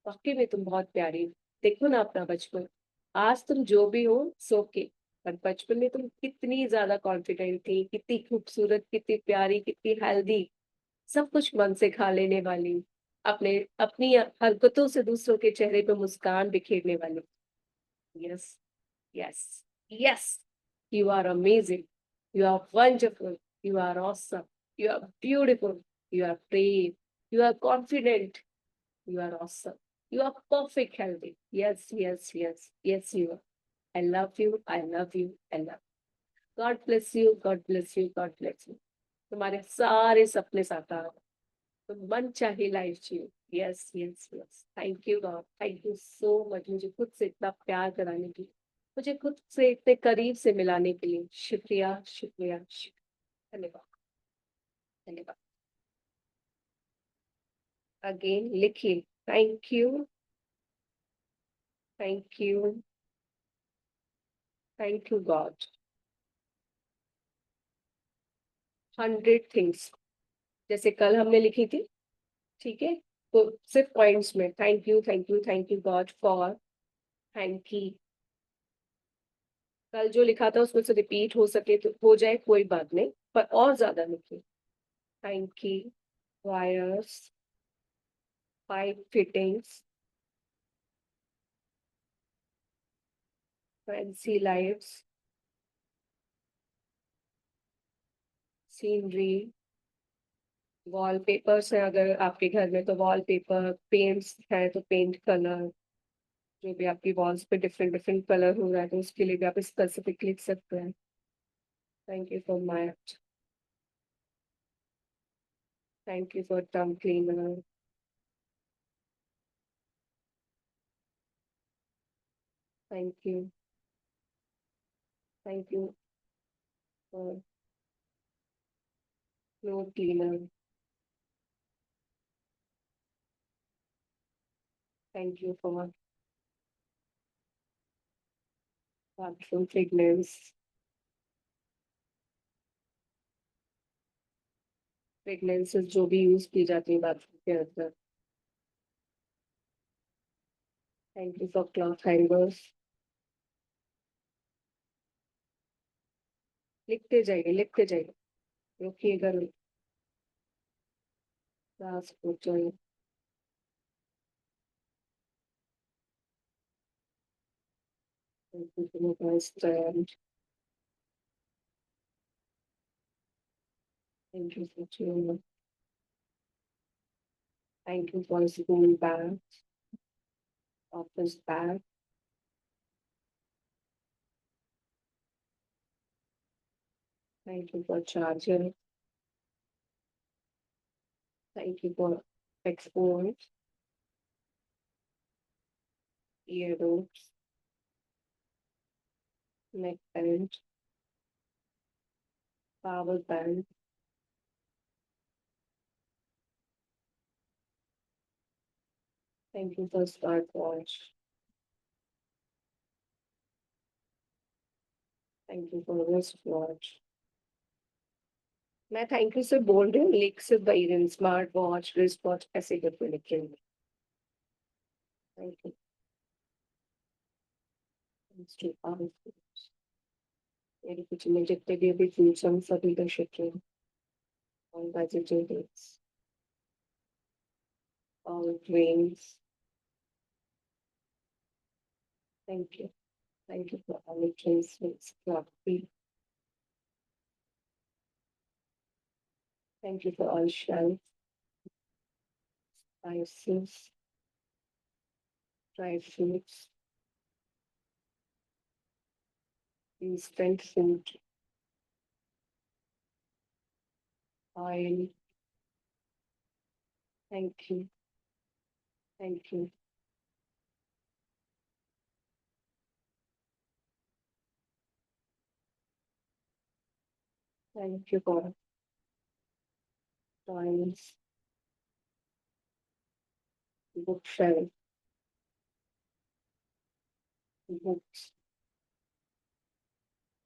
वाकई में तुम बहुत प्यारी हो। देखो ना अपना बचपन। आज तुम जो भी हो सो के, पर बचपन में तुम कितनी ज्यादा कॉन्फिडेंट थी, कितनी खूबसूरत, कितनी प्यारी, कितनी हेल्दी, सब कुछ मन से खा लेने वाली, अपने अपनी हरकतों से दूसरों के चेहरे पे मुस्कान बिखेरने वाली। Yes, yes, yes. You are amazing. You are wonderful. You are awesome. You are beautiful. You are brave. You are confident. You are awesome. You are perfect healthy. Yes, yes, yes. Yes, you are. I love you. I love you. I love you. God bless you. God bless you. God bless you. तुम्हारे सारे सपने साकार हो। तुम मन चाहे life Jio. Yes yes yes, thank you God, thank you so much मुझे खुद से इतना प्यार कराने के लिए, मुझे खुद से इतने करीब से मिलाने के लिए। शुक्रिया शुक्रिया शुक्रिया, धन्यवाद धन्यवाद। अगेन लिखिए, thank you, thank you, thank you God. 100 things, जैसे कल हमने लिखी थी, ठीक है, तो सिर्फ पॉइंट्स में thank you, thank you, thank you God for, thank you. कल जो लिखा था उसमें से रिपीट हो सके तो हो जाए, कोई बात नहीं, पर और ज्यादा लिखिए। Thank you, wires, pipe fittings, fancy lights, scenery, wallpapers है अगर आपके घर में तो वॉलपेपर, पेंट्स है तो पेंट कलर, जो भी आपकी वॉल्स पे डिफरेंट डिफरेंट कलर हो रहा है तो उसके लिए भी आप स्पेसिफिक लिख सकते हैं। Thank you for mat, thank you for tongue cleaner, thank you for floor cleaner, thank you for bathroom fragrance, fragrances जो भी यूज की जाती है बाथरूम के अंदर। Thank you for cloth hangers. लिखते जाइए, रुकिएगा नहीं। Class portal, stand, thank you for, thank you for school bag, office bag, thank you for charger, thank you for export, earbuds, neck band, power bank, thank you for smart watch, thank you for wrist watch. मैं thank you से बोल रही हूँ, लिख से भाई smart watch, wrist watch ऐसे करके लिखेंगे। Thank you, thanks to all, मेरे कुछ में जितने भी अभी फ्रूट्स हम सभी का शुक्रिया। All vegetables, all grains, thank you, thank you for all treatments, crockery, thank you for all shelf, spices, dry fruits, instant food, oil. Thank you, thank you, thank you for toys, bookshelf, books,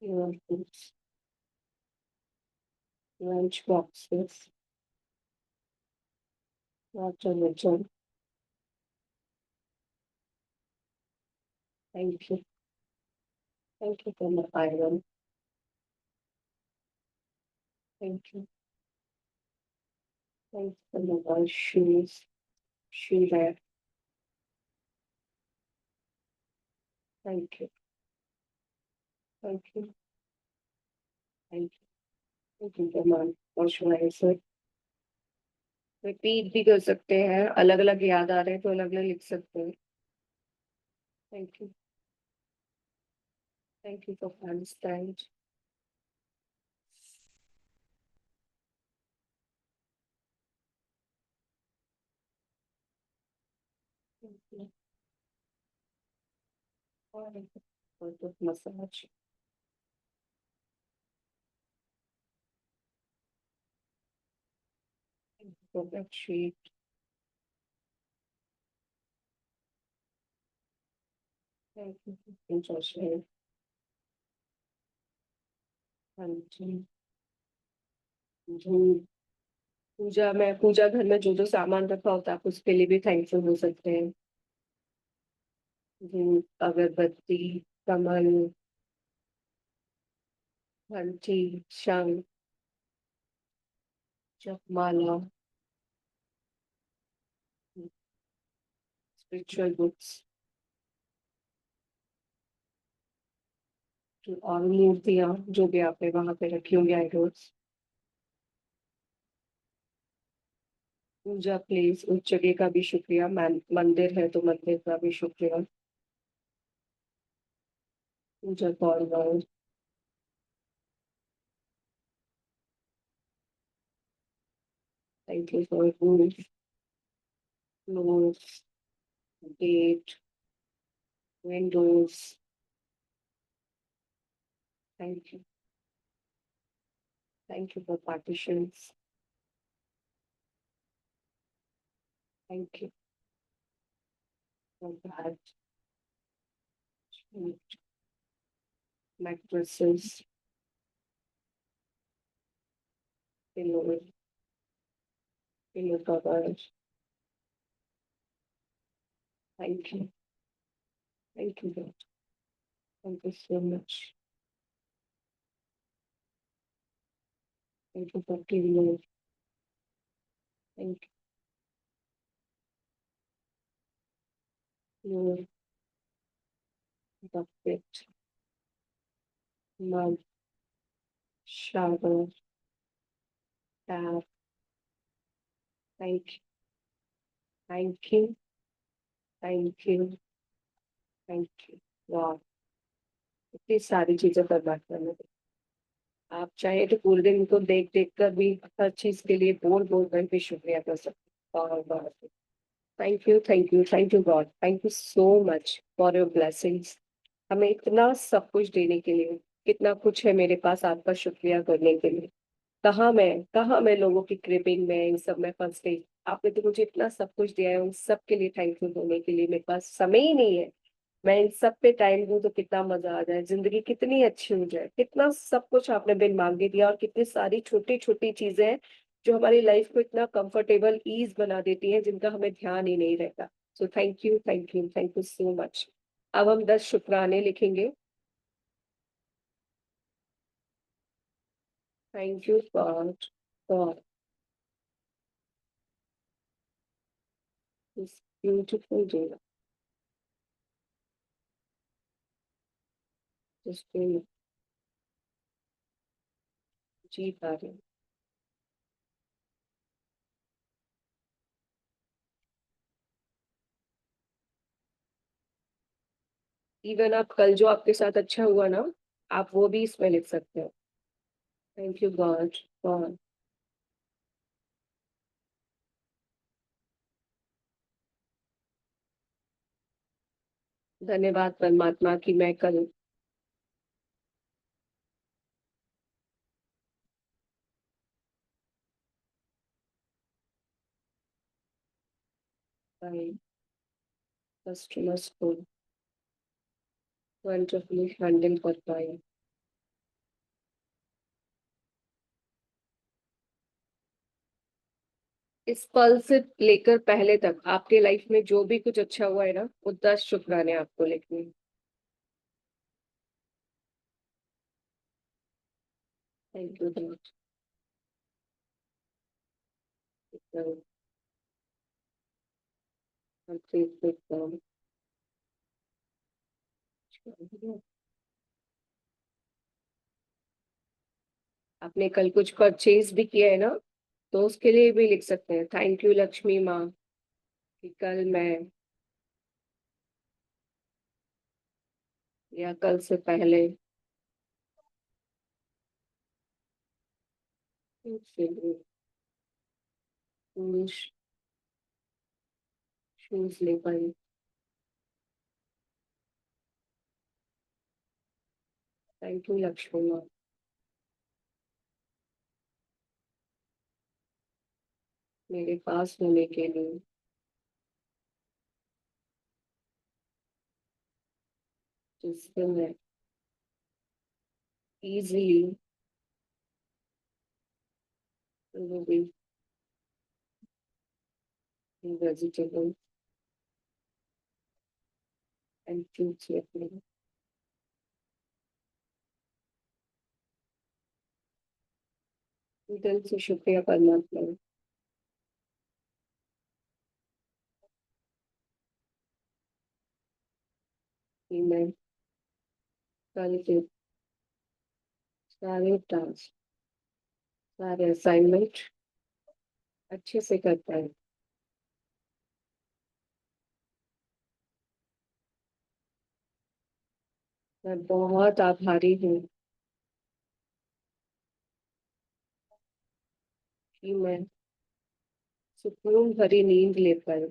earbuds, lunch boxes, water bottle. Thank you. Thank you for the iron. Thank you. Thank you for the shoes, shoe rack. Thank you. Thank you. Thank you. Thank you for my moisturizer. Repeat भी कर सकते हैं, अलग अलग याद आ रहे हैं तो अलग अलग लिख सकते हैं. Thank you. Thank you for understand. और massage. For bedsheet. Thank you for enjoy. हाँ जी. जी. पूजा घर में जो जो सामान रखा होता है आप उसके लिए भी थैंकफुल हो सकते हैं. जी. अगरबत्ती, कमल, घंटी, शंख, जपमाला, स्पिरिचुअल बुक्स और मूर्तियां जो भी आपने वहां पे रखी होंगी आइडल्स. पूजा प्लेस, उस जगह का भी शुक्रिया. मंदिर है तो मंदिर का भी शुक्रिया. पूजा corner. Thank you for rules, floors, gate, windows. Thank you. Thank you for partitions. Thank you for that. mattresses, pillow, pillow covers. Thank you. Thank you, God. Thank you so much. Thank you for giving. Thank you. Bucket, mug, shower, tap. Thank you. Thank you. Thank you. Thank you. Wow. इतनी सारी चीजें बर्बाद करने की. आप चाहे तो पूरे दिन को देख देख कर भी हर चीज के लिए बोल बोल कर भी शुक्रिया कर सकते हैं. और बहुत. Thank you. Thank you. Thank you God. Thank you so much for your blessings. हमें इतना सब कुछ देने के लिए. कितना कुछ है मेरे पास आपका शुक्रिया करने के लिए. कहाँ मैं लोगों की क्रिपिंग में इन सब में फंस गई. आपने तो मुझे इतना सब कुछ दिया है, उन सब के लिए थैंकफुल होने के लिए मेरे पास समय ही नहीं है. मैं इन सब पे टाइम दूं तो कितना मजा आ जाए, जिंदगी कितनी अच्छी हो जाए. कितना सब कुछ आपने बिन मांगे दिया और कितनी सारी छोटी छोटी चीजें हैं जो हमारी लाइफ को इतना कंफर्टेबल ईज बना देती हैं, जिनका हमें ध्यान ही नहीं रहता. सो thank you. Thank you. Thank you so much. अब हम 10 शुक्राने लिखेंगे. Thank you God for this beautiful day. जिस पे जी पा रहे हैं. इवन आप कल जो आपके साथ अच्छा हुआ ना, आप वो भी इसमें लिख सकते हो. Thank you God for. धन्यवाद परमात्मा की मैं कल कस्टमर्स को वंडरफुली हैंडल कर पाई. इस पल से लेकर पहले तक आपके लाइफ में जो भी कुछ अच्छा हुआ है ना, वो 10 शुक्राने आपको लिखने हैं। थैंक यू बहुत। आपने कल कुछ परचेज भी किया है ना, तो उसके लिए भी लिख सकते हैं, थैंक यू लक्ष्मी माँ, कि कल मैं, या कल से पहले शूज ले पाई। थैंक यू लक्ष्मी माँ, मेरे पास होने के लिए, जिससे मैं इजीली वेजिटेबल एंड फ्रूट्स अपने। दिल से शुक्रिया परमात्मा, कि मैं कल के सारे टास्क, सारे असाइनमेंट अच्छे से कर पाए। मैं बहुत आभारी हूँ कि मैं सुकून भरी नींद ले पाई।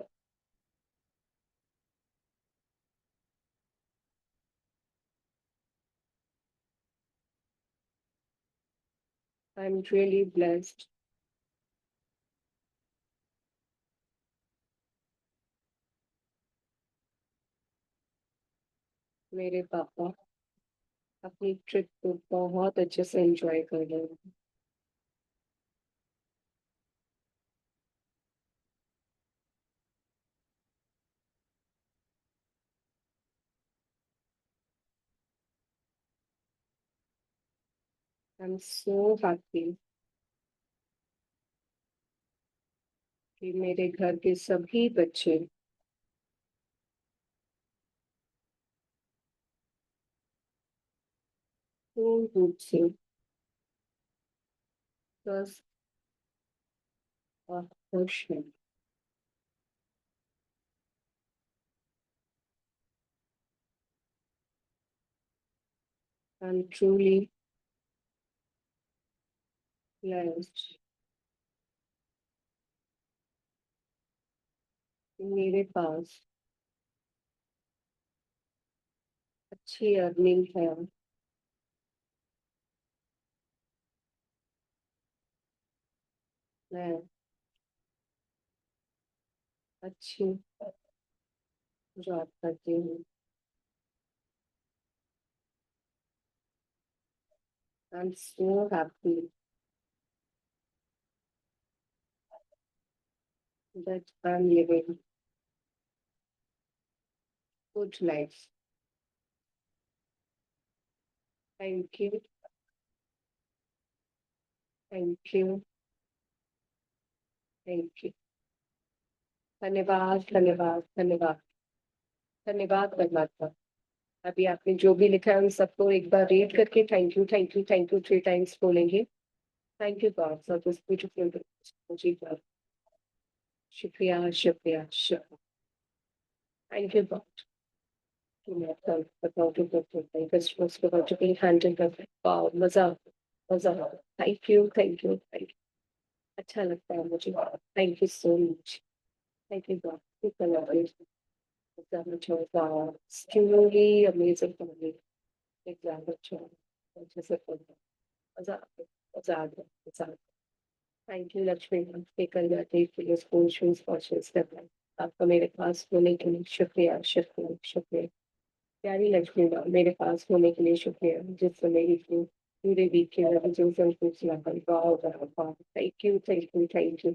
I am really blessed. मेरे पापा अपनी ट्रिप को बहुत अच्छे से एंजॉय कर रहे हैं। आई एम सो हैप्पी कि मेरे घर के सभी बच्चे पूर्ण रूप से स्वस्थ और खुश हैं। I am truly blessed. मेरे पास अच्छी अर्निंग है। मैं अच्छी जॉब करती हूँ। I am so happy that I am living good life. Thank you, thank you, thank you. धन्यवाद, धन्यवाद, धन्यवाद, धन्यवाद परमात्मा। अभी आपने जो भी लिखा है उन सबको एक बार रीड करके thank you, thank you, thank you 3 times बोलेंगे। Thank you God for this beautiful. जी गॉड, शुक्रिया, शुक्रिया, शुक्रिया। थैंक यू गॉड कि मैं कल बताऊँ कि कस्टमर्स को लॉजिकली हैंडल कर पाए। वाओ, मजा, मजा। Thank you, thank you, thank you. अच्छा लगता है मुझे। Thank you so much. Thank you God, collaboration exam अच्छा होता है, extremely amazing for me. Exam अच्छा हो, अच्छे से पढ़ना, मजा आ गया, मजा आ गया, मजा आ गया। Thank you Lakshmi ma'am, taken जाते के लिए स्कूल शूज परचेज करना। आपका मेरे पास होने के लिए शुक्रिया, शुक्रिया, शुक्रिया। प्यारी लक्ष्मी मैम, मेरे पास होने के लिए शुक्रिया, जिससे मेरी पूरे वीक के रिविजन से कुछ ना कर पाओ। Thank you, thank you, thank you.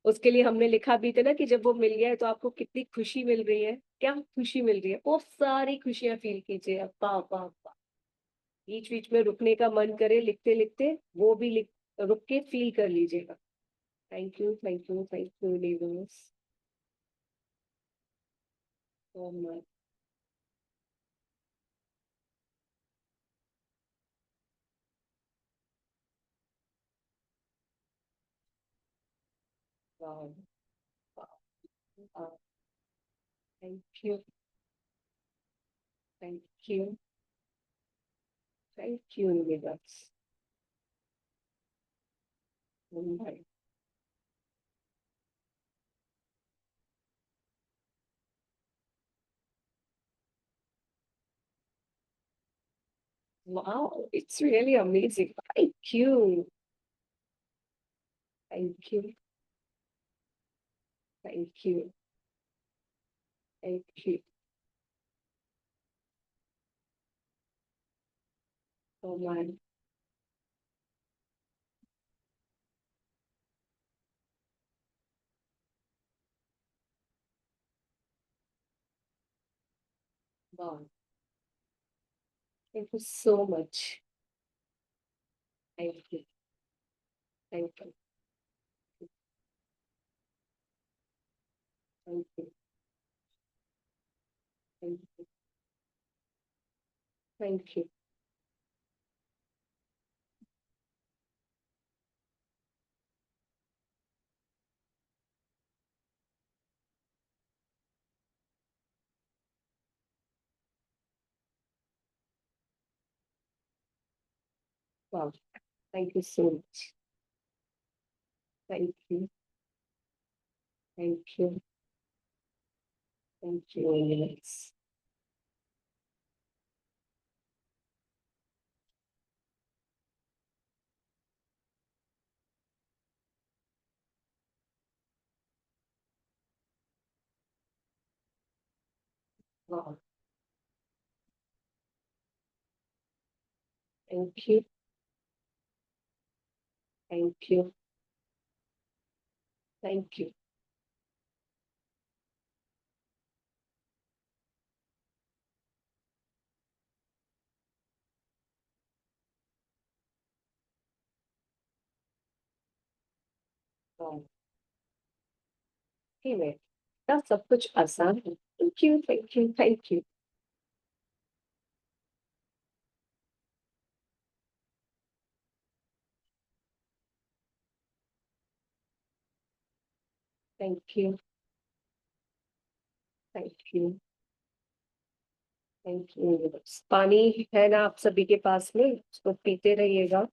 उसके लिए हमने लिखा भी था ना कि जब वो मिल गया है तो आपको कितनी खुशी मिल रही है, क्या खुशी मिल रही है, वो सारी खुशियां फील कीजिए। अब्बा अब्बा अब्बा, बीच बीच में रुकने का मन करे लिखते लिखते, वो भी रुक के फील कर लीजिएगा। Thank you thank you thank you universe so much. Thank you thank you thank you universe. Wow, it's really amazing. Thank you. Thank you. Thank you. Thank you so much. Wow. Thank you so much. Thank you. Thank you. Thank you. Thank you. Thank you. Wow. Thank you so much. Thank you. Thank you. Thank you, universe. Wow. Thank you. Thank you. Thank you. Wow. Hey, man. That's सब कुछ आसान है। Thank you. Thank you. Thank you. Thank you. Thank you. Thank you universe. पानी है ना आप सभी के पास में, उसको पीते रहिएगा।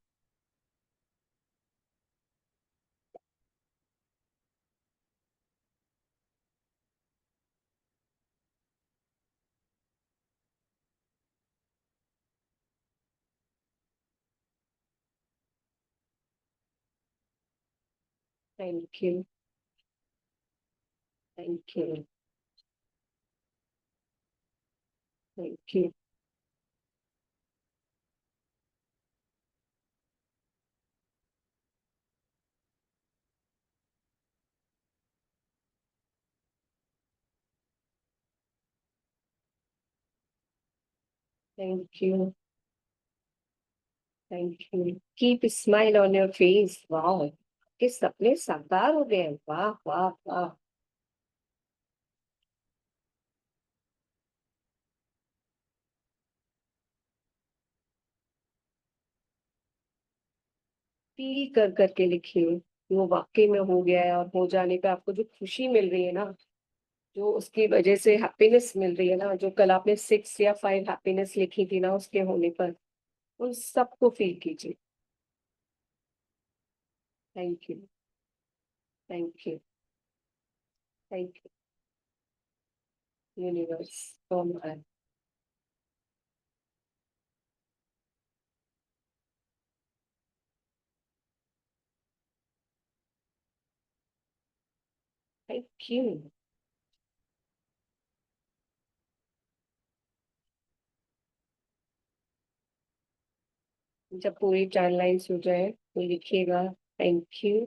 Thank you. Thank you. Thank you. Thank you. Thank you. Keep smile on your face. Wow, के सपने साकार हो गए। वाह वाह वाह। फील कर करके लिखिए कि वो वाकई में हो गया है, और हो जाने पे आपको जो खुशी मिल रही है ना, जो उसकी वजह से हैप्पीनेस मिल रही है ना, जो कल आपने 6 या 5 हैप्पीनेस लिखी थी ना उसके होने पर, उन सबको फील कीजिए। Thank you. Thank you. Thank you universe so much. Thank you. जब पूरी टाइमलाइंस हो जाए तो लिखिएगा। Thank you.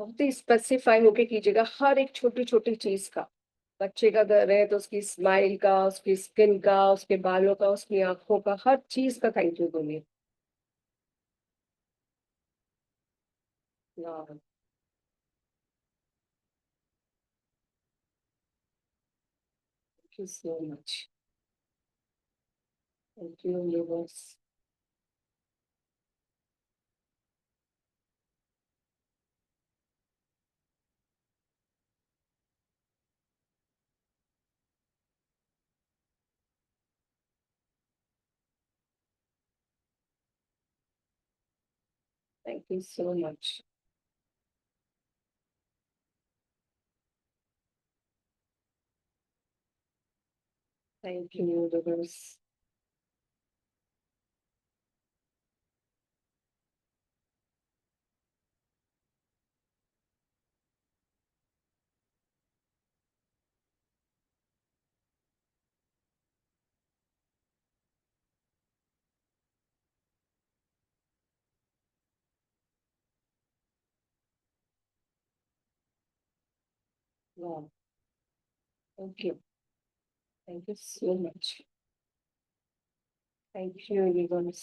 बहुत ही स्पेसिफाई होके कीजिएगा हर एक छोटी छोटी चीज का। बच्चे का कर रहे हैं तो उसकी स्माइल का, उसकी स्किन का, उसके बालों का, उसकी आंखों का, हर चीज का थैंक यू बोलिए। Thank you so much. Thank you universe. Thank you so much. Thank you universe. वाह। Thank you. Thank you so much. Thank you universe.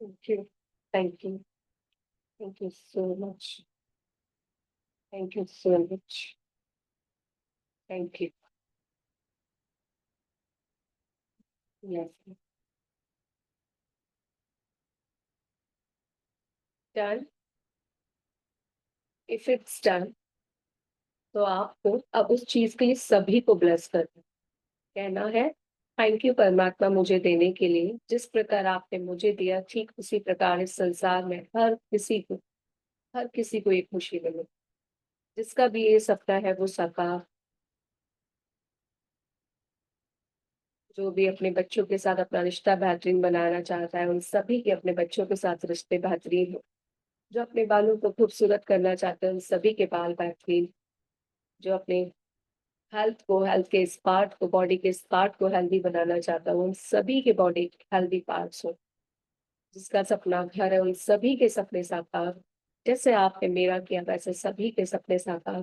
Thank you. Thank you. Thank you so much. Thank you so much. Thank you. Yes. Done. If it's done तो आपको अब उस चीज के लिए सभी को ब्लेस करना, कहना है थैंक यू परमात्मा मुझे देने के लिए, जिस प्रकार आपने मुझे दिया ठीक उसी प्रकार इस संसार में हर किसी को एक खुशी मिले। जिसका भी ये सपना है वो साकार, जो भी अपने बच्चों के साथ अपना रिश्ता बेहतरीन बनाना चाहता है उन सभी के अपने बच्चों के साथ रिश्ते बेहतरीन हो। जो अपने बालों को खूबसूरत करना चाहते हैं उन सभी के बाल बेहतरीन। जो अपने हेल्थ के इस पार्ट को, बॉडी के इस पार्ट को हेल्दी बनाना चाहता है उन सभी के बॉडी हेल्दी पार्ट्स हो। जिसका सपना घर है उन सभी के सपने साकार। जैसे आपने मेरा किया वैसे सभी के सपने साकार।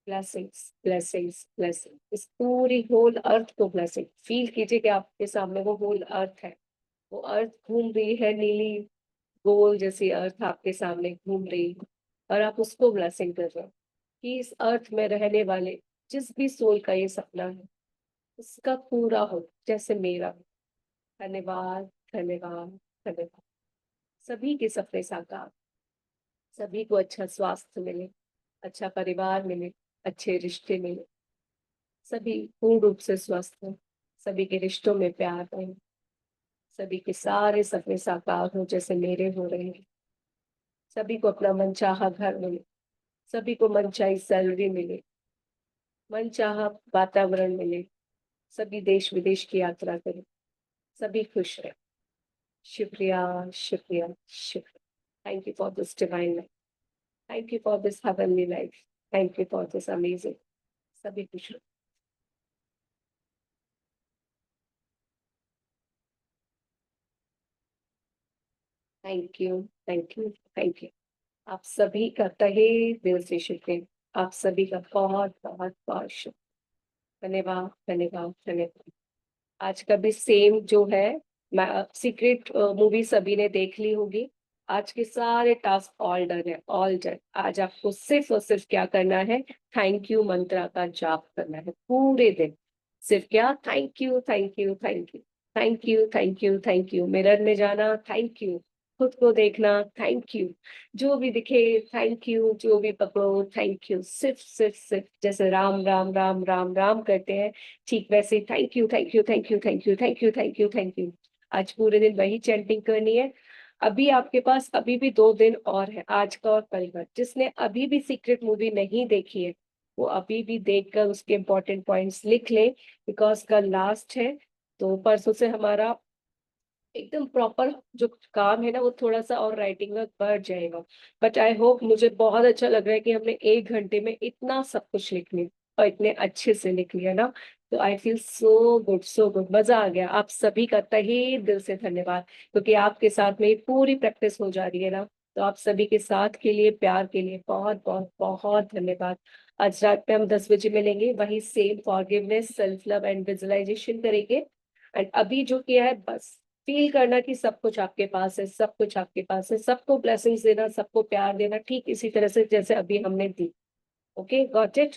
ब्लेसिंग्स ब्लेसिंग्स ब्लेसिंग इस पूरी होल अर्थ को ब्लेसिंग फील कीजिए कि आपके सामने वो होल अर्थ है। वो अर्थ घूम रही है, नीली गोल जैसी अर्थ आपके सामने घूम रही है। और आप उसको ब्लेसिंग कर रहे हो कि इस अर्थ में रहने वाले जिस भी सोल का ये सपना है उसका पूरा हो जैसे मेरा। धन्यवाद। धन्यवाद। धन्यवाद। सभी के सपने साकार। सभी को अच्छा स्वास्थ्य मिले, अच्छा परिवार मिले, अच्छे रिश्ते मिले। सभी पूर्ण रूप से स्वस्थ हो, सभी के रिश्तों में प्यार रहे, सभी के सारे सपने साकार हो जैसे मेरे हो रहे हैं। सभी को अपना मनचाहा घर मिले, सभी को मनचाही सैलरी मिले, मनचाहा वातावरण मिले, सभी देश विदेश की यात्रा करें, सभी खुश रहे। शुक्रिया। शुक्रिया। शुक्रिया। Thank you for this divine life. Thank you for this heavenly life. Thank you for this amazing. सभी खुश रहो। Thank you. Thank you. Thank you. आप सभी का तहे दिल से शुक्रिया। आप सभी का बहुत बहुत बहुत शुक्रिया। धन्यवाद। धन्यवाद। धन्यवाद। आज का भी सेम जो है, सीक्रेट मूवी सभी ने देख ली होगी। आज के सारे टास्क ऑल डन है, ऑल डन। आज आपको सिर्फ और सिर्फ क्या करना है, थैंक यू मंत्रा का जाप करना है पूरे दिन। सिर्फ क्या, thank you thank you thank you thank you thank you thank you. Mirror में जाना, थैंक यू। खुद को देखना, थैंक यू। जो भी दिखे, थैंक यू। जो भी पकड़ो, थैंक यू। सिर्फ सिर्फ सिर्फ जैसे राम राम राम राम राम करते हैं, ठीक वैसे thank you thank you thank you thank you thank you thank you thank you. आज पूरे दिन वही चैंटिंग करनी है। अभी आपके पास अभी भी 2 दिन और है, आज का और कल का। जिसने अभी भी सीक्रेट मूवी नहीं देखी है वो अभी भी देखकर उसके इंपॉर्टेंट पॉइंट्स लिख ले, बिकॉज कल लास्ट है। तो परसों से हमारा एकदम प्रॉपर जो काम है ना वो थोड़ा सा और राइटिंग में बढ़ जाएगा। बट आई होप, मुझे बहुत अच्छा लग रहा है कि हमने 1 घंटे में इतना सब कुछ लिख लिया और इतने अच्छे से लिख लिया ना। तो I feel so good, so good, मजा आ गया। आप सभी का तहे दिल से धन्यवाद, क्योंकि आपके साथ में ये पूरी प्रैक्टिस हो जा रही है ना। तो आप सभी के साथ के लिए, प्यार के लिए बहुत बहुत बहुत धन्यवाद। आज रात में हम 10 बजे मिलेंगे, वही same forgiveness, self love and visualisation करेंगे। एंड अभी जो किया है, बस फील करना कि सब कुछ आपके पास है, सब कुछ आपके पास है, सबको ब्लेसिंग्स देना, सबको प्यार देना, ठीक इसी तरह से जैसे अभी हमने दी। Okay, got it.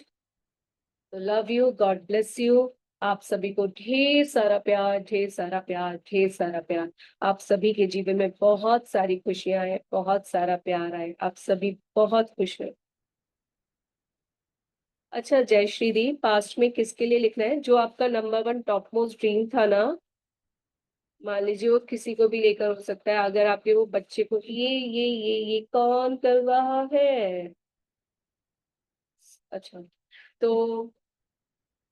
तो love you, God bless you. आप सभी को ढेर सारा प्यार, ढेर सारा प्यार, ढेर सारा प्यार। आप सभी के जीवन में बहुत सारी खुशियां आए, बहुत सारा प्यार आए, आप सभी बहुत खुश रहे। अच्छा जय श्री दी, पास्ट में किसके लिए लिखना है? जो आपका number one top most dream था ना, मान लीजिए वो किसी को भी लेकर हो सकता है। अगर आपके वो बच्चे को, ये कौन कर रहा है? अच्छा, तो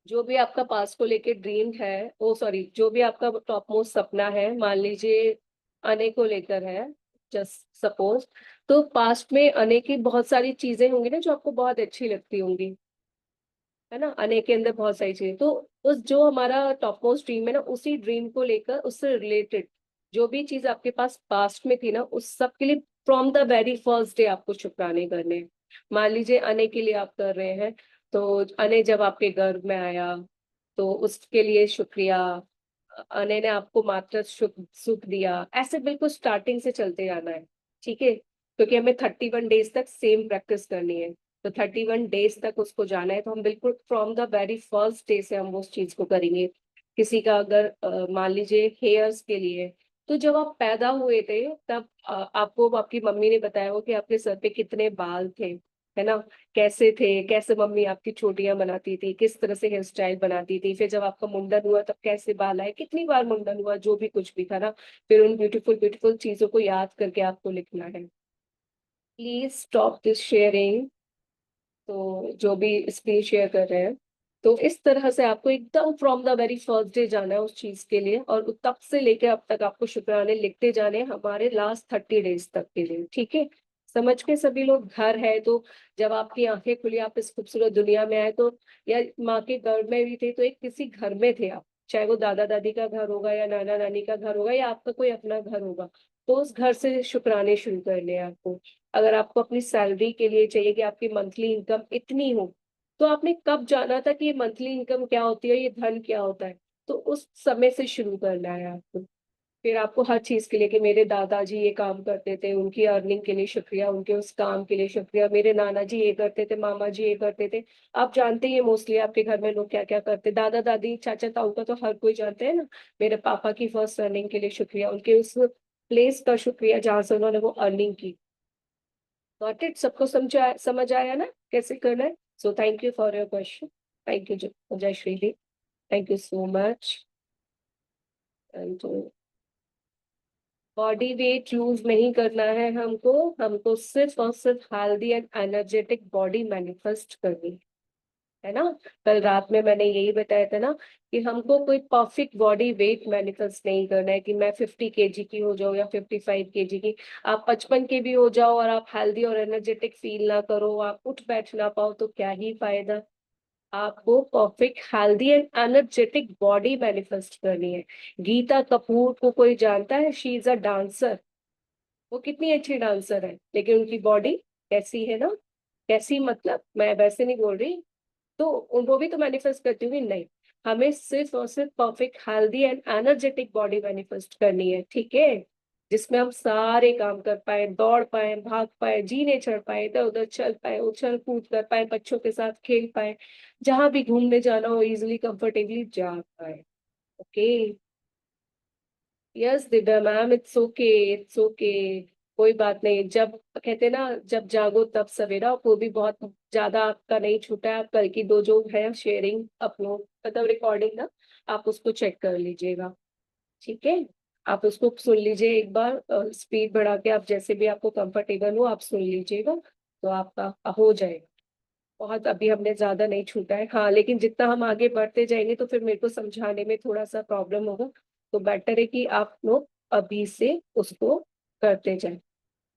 जो भी आपका पास्ट को लेके ड्रीम है, ओ सॉरी, जो भी आपका टॉप मोस्ट सपना है, मान लीजिए अने को लेकर है, जस्ट सपोज। तो पास्ट में अने की बहुत सारी चीजें होंगी ना जो आपको बहुत अच्छी लगती होंगी, है ना। अने के अंदर बहुत सारी चीजें, तो उस जो हमारा टॉप मोस्ट ड्रीम है ना, उसी ड्रीम को लेकर, उससे रिलेटेड जो भी चीज आपके पास पास्ट में थी ना, उस सब के लिए from the very first day आपको शुक्राने करने हैं। मान लीजिए अने के लिए आप कर रहे हैं, तो अने जब आपके गर्भ में आया, तो उसके लिए शुक्रिया। अने ने आपको मात्र सुख सुख दिया, ऐसे बिल्कुल स्टार्टिंग से चलते जाना है। ठीक है, क्योंकि हमें 31 डेज तक सेम प्रैक्टिस करनी है। तो 31 डेज तक उसको जाना है, तो हम बिल्कुल from the very first day से हम उस चीज को करेंगे। किसी का अगर मान लीजिए हेयर्स के लिए, तो जब आप पैदा हुए थे तब आपको आपकी मम्मी ने बताया हो कि आपके सर पे कितने बाल थे, है ना। कैसे थे, कैसे मम्मी आपकी चोटियां बनाती थी, किस तरह से हेयर स्टाइल बनाती थी, फिर जब आपका मुंडन हुआ तब कैसे बाल आए, कितनी बार मुंडन हुआ, जो भी कुछ भी था ना। फिर उन ब्यूटीफुल ब्यूटीफुल चीजों को याद करके आपको लिखना है। Please stop this sharing. तो जो भी स्क्रीन शेयर कर रहे हैं, तो इस तरह से आपको एकदम from the very first day जाना है उस चीज के लिए, और तब से लेके अब तक आपको शुक्राने लिखते जाने हैं हमारे लास्ट 30 डेज तक के लिए। ठीक है, समझ के सभी लोग? घर है तो जब आपकी आंखें खुली, आप इस खूबसूरत दुनिया में आए, तो या माँ के गर्भ में भी थे तो एक किसी घर में थे आप, चाहे वो दादा दादी का घर होगा या नाना नानी का घर होगा या आपका कोई अपना घर होगा। तो उस घर से शुक्राने शुरू करने हैं आपको। अगर आपको अपनी सैलरी के लिए चाहिए कि आपकी मंथली इनकम इतनी हो, तो आपने कब जाना था कि ये मंथली इनकम क्या होती है, ये धन क्या होता है? तो उस समय से शुरू करना है आपको। फिर आपको हर चीज के लिए, कि मेरे दादाजी ये काम करते थे, उनकी अर्निंग के लिए शुक्रिया, उनके उस काम के लिए शुक्रिया, मेरे नाना जी ये करते थे, मामा जी ये करते थे। आप जानते ही हैं मोस्टली आपके घर में लोग क्या क्या करते, दादा दादी चाचा ताऊ का तो हर कोई जानते हैं ना। मेरे पापा की फर्स्ट अर्निंग के लिए शुक्रिया, उनके उस प्लेस का शुक्रिया जहां से उन्होंने वो अर्निंग की। Got it? सबको समझ आया ना कैसे करना है? So thank you for your question. Thank you Jai Shri दी, thank you so much. And body weight lose नहीं करना है हमको, हमको सिर्फ और सिर्फ healthy and energetic body manifest करनी है ना। कल रात में मैंने यही बताया था ना, कि हमको कोई परफेक्ट बॉडी वेट मैनिफेस्ट नहीं करना है कि मैं 50 kg की हो जाऊं या 55 kg की। आप 55 के भी हो जाओ और आप हेल्दी और एनर्जेटिक फील ना करो, आप उठ बैठ ना पाओ, तो क्या ही फायदा। आपको perfect healthy and energetic body manifest करनी है। गीता कपूर को कोई जानता है? She is a dancer. वो कितनी अच्छी डांसर है, लेकिन उनकी बॉडी कैसी है ना। कैसी मतलब, मैं वैसे नहीं बोल रही। तो वो भी तो मैनिफेस्ट करती होंगी, नहीं। हमें सिर्फ और सिर्फ perfect healthy and energetic body manifest करनी है, ठीक है। जिसमें हम सारे काम कर पाए, दौड़ पाए, भाग पाए, जीने चढ़ पाए, इधर उधर चल पाए, उछल कूद कर पाए, बच्चों के साथ खेल पाए, जहां भी घूमने जाना हो इजिली कंफर्टेबली जा पाए। Okay. Yes Divya ma'am, it's okay, it's okay. कोई बात नहीं। जब कहते हैं ना, जब जागो तब सवेरा, वो भी बहुत ज्यादा आपका नहीं छूटा है। आप कल की दो जो है शेयरिंग अपलोड, मतलब रिकॉर्डिंग ना, आप उसको चेक कर लीजिएगा। ठीक है, आप उसको सुन लीजिए एक बार, स्पीड बढ़ा के, आप जैसे भी आपको कंफर्टेबल हो आप सुन लीजिएगा, तो आपका हो जाएगा। बहुत अभी हमने ज्यादा नहीं छूटा है, हाँ, लेकिन जितना हम आगे बढ़ते जाएंगे तो फिर मेरे को समझाने में थोड़ा सा प्रॉब्लम होगा। तो बेटर है कि आप लोग अभी से उसको करते जाए।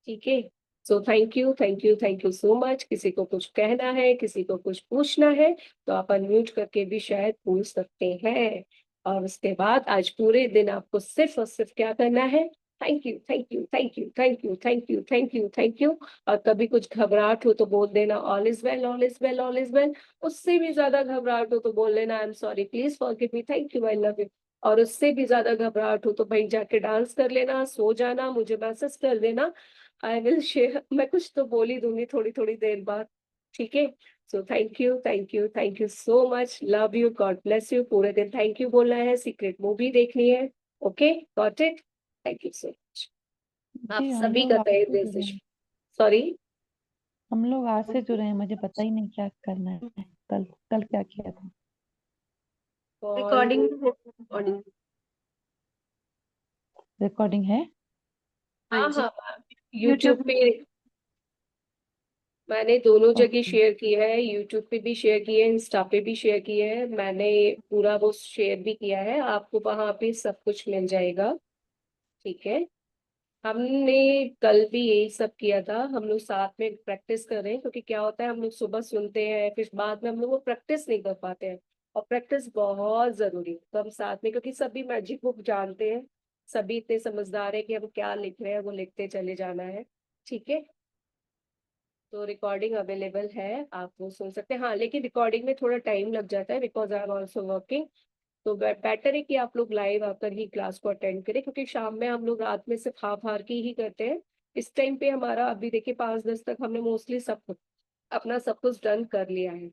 ठीक है, so thank you, thank you, thank you so much. किसी को कुछ कहना है, किसी को कुछ पूछना है, तो आप अनम्यूट करके भी शायद पूछ सकते हैं। और उसके बाद आज पूरे दिन आपको सिर्फ और सिर्फ क्या करना है, thank you, thank you, thank you, thank you, thank you, thank you, thank you. और कभी कुछ घबराहट हो तो बोल देना all is well, all is well, all is well. उससे भी ज्यादा घबराहट हो तो बोल लेना I am sorry, please forgive me, thank you, I love you. और उससे भी ज्यादा घबराहट हो तो भाई जाके डांस कर लेना, सो जाना, मुझे मैसेज कर देना। आई विल शेयर, मैं कुछ तो बोल ही दूंगी थोड़ी थोड़ी देर बाद। ठीक है, so thank you, thank you, thank you so much, love you, God bless you. पूरे दिन थैंक यू बोलना है, सीक्रेट मूवी देखनी है। Okay, got it, thank you so much. आप जी हम सभी लोग का आज तहे से दिल से जुड़े हैं। सॉरी। हम लोग आज से जुड़े हैं, मुझे पता ही नहीं क्या करना है। कल कल क्या किया था? Call recording recording. रिकॉर्डिंग है? हाँ हाँ जी। हाँ, यूट्यूब यूट्यूब। पे मैंने दोनों जगह ओके। शेयर किया है, यूट्यूब पे भी शेयर किया है, इंस्टा पे भी शेयर किया है मैंने। पूरा वो शेयर भी किया है, आपको वहां पे सब कुछ मिल जाएगा। ठीक है, हमने कल भी यही सब किया था, हम लोग साथ में प्रैक्टिस कर रहे हैं। क्योंकि क्या होता है, हम लोग सुबह सुनते हैं, फिर बाद में हम लोग वो प्रैक्टिस नहीं कर पाते हैं। और प्रैक्टिस बहुत जरूरी है, तो हम साथ में, क्योंकि सभी मैजिक बुक जानते हैं, सभी इतने समझदार है कि हम क्या लिख रहे हैं वो लिखते चले जाना है। ठीक है, तो रिकॉर्डिंग अवेलेबल है, आप वो सुन सकते हैं। हाँ, लेकिन रिकॉर्डिंग में थोड़ा टाइम लग जाता है, because I am also working. तो बेटर है कि आप लोग लाइव आकर ही क्लास को अटेंड करें, क्योंकि शाम में हम लोग रात में सिर्फ हाफ आवर की ही करते हैं। इस टाइम पे हमारा अभी देखिए 5-10 तक हमने मोस्टली सब कुछ अपना सब कुछ डन कर लिया है।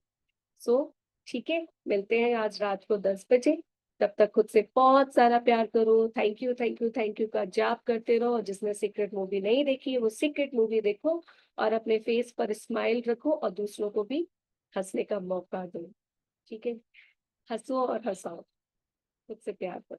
सो ठीक है, मिलते हैं आज रात को 10 बजे। तब तक खुद से बहुत सारा प्यार करो, thank you, thank you, thank you का जाप करते रहो। और जिसने सीक्रेट मूवी नहीं देखी है वो सीक्रेट मूवी देखो, और अपने फेस पर स्माइल रखो और दूसरों को भी हंसने का मौका दो। ठीक है, हंसो और हंसाओ, खुद से प्यार करो।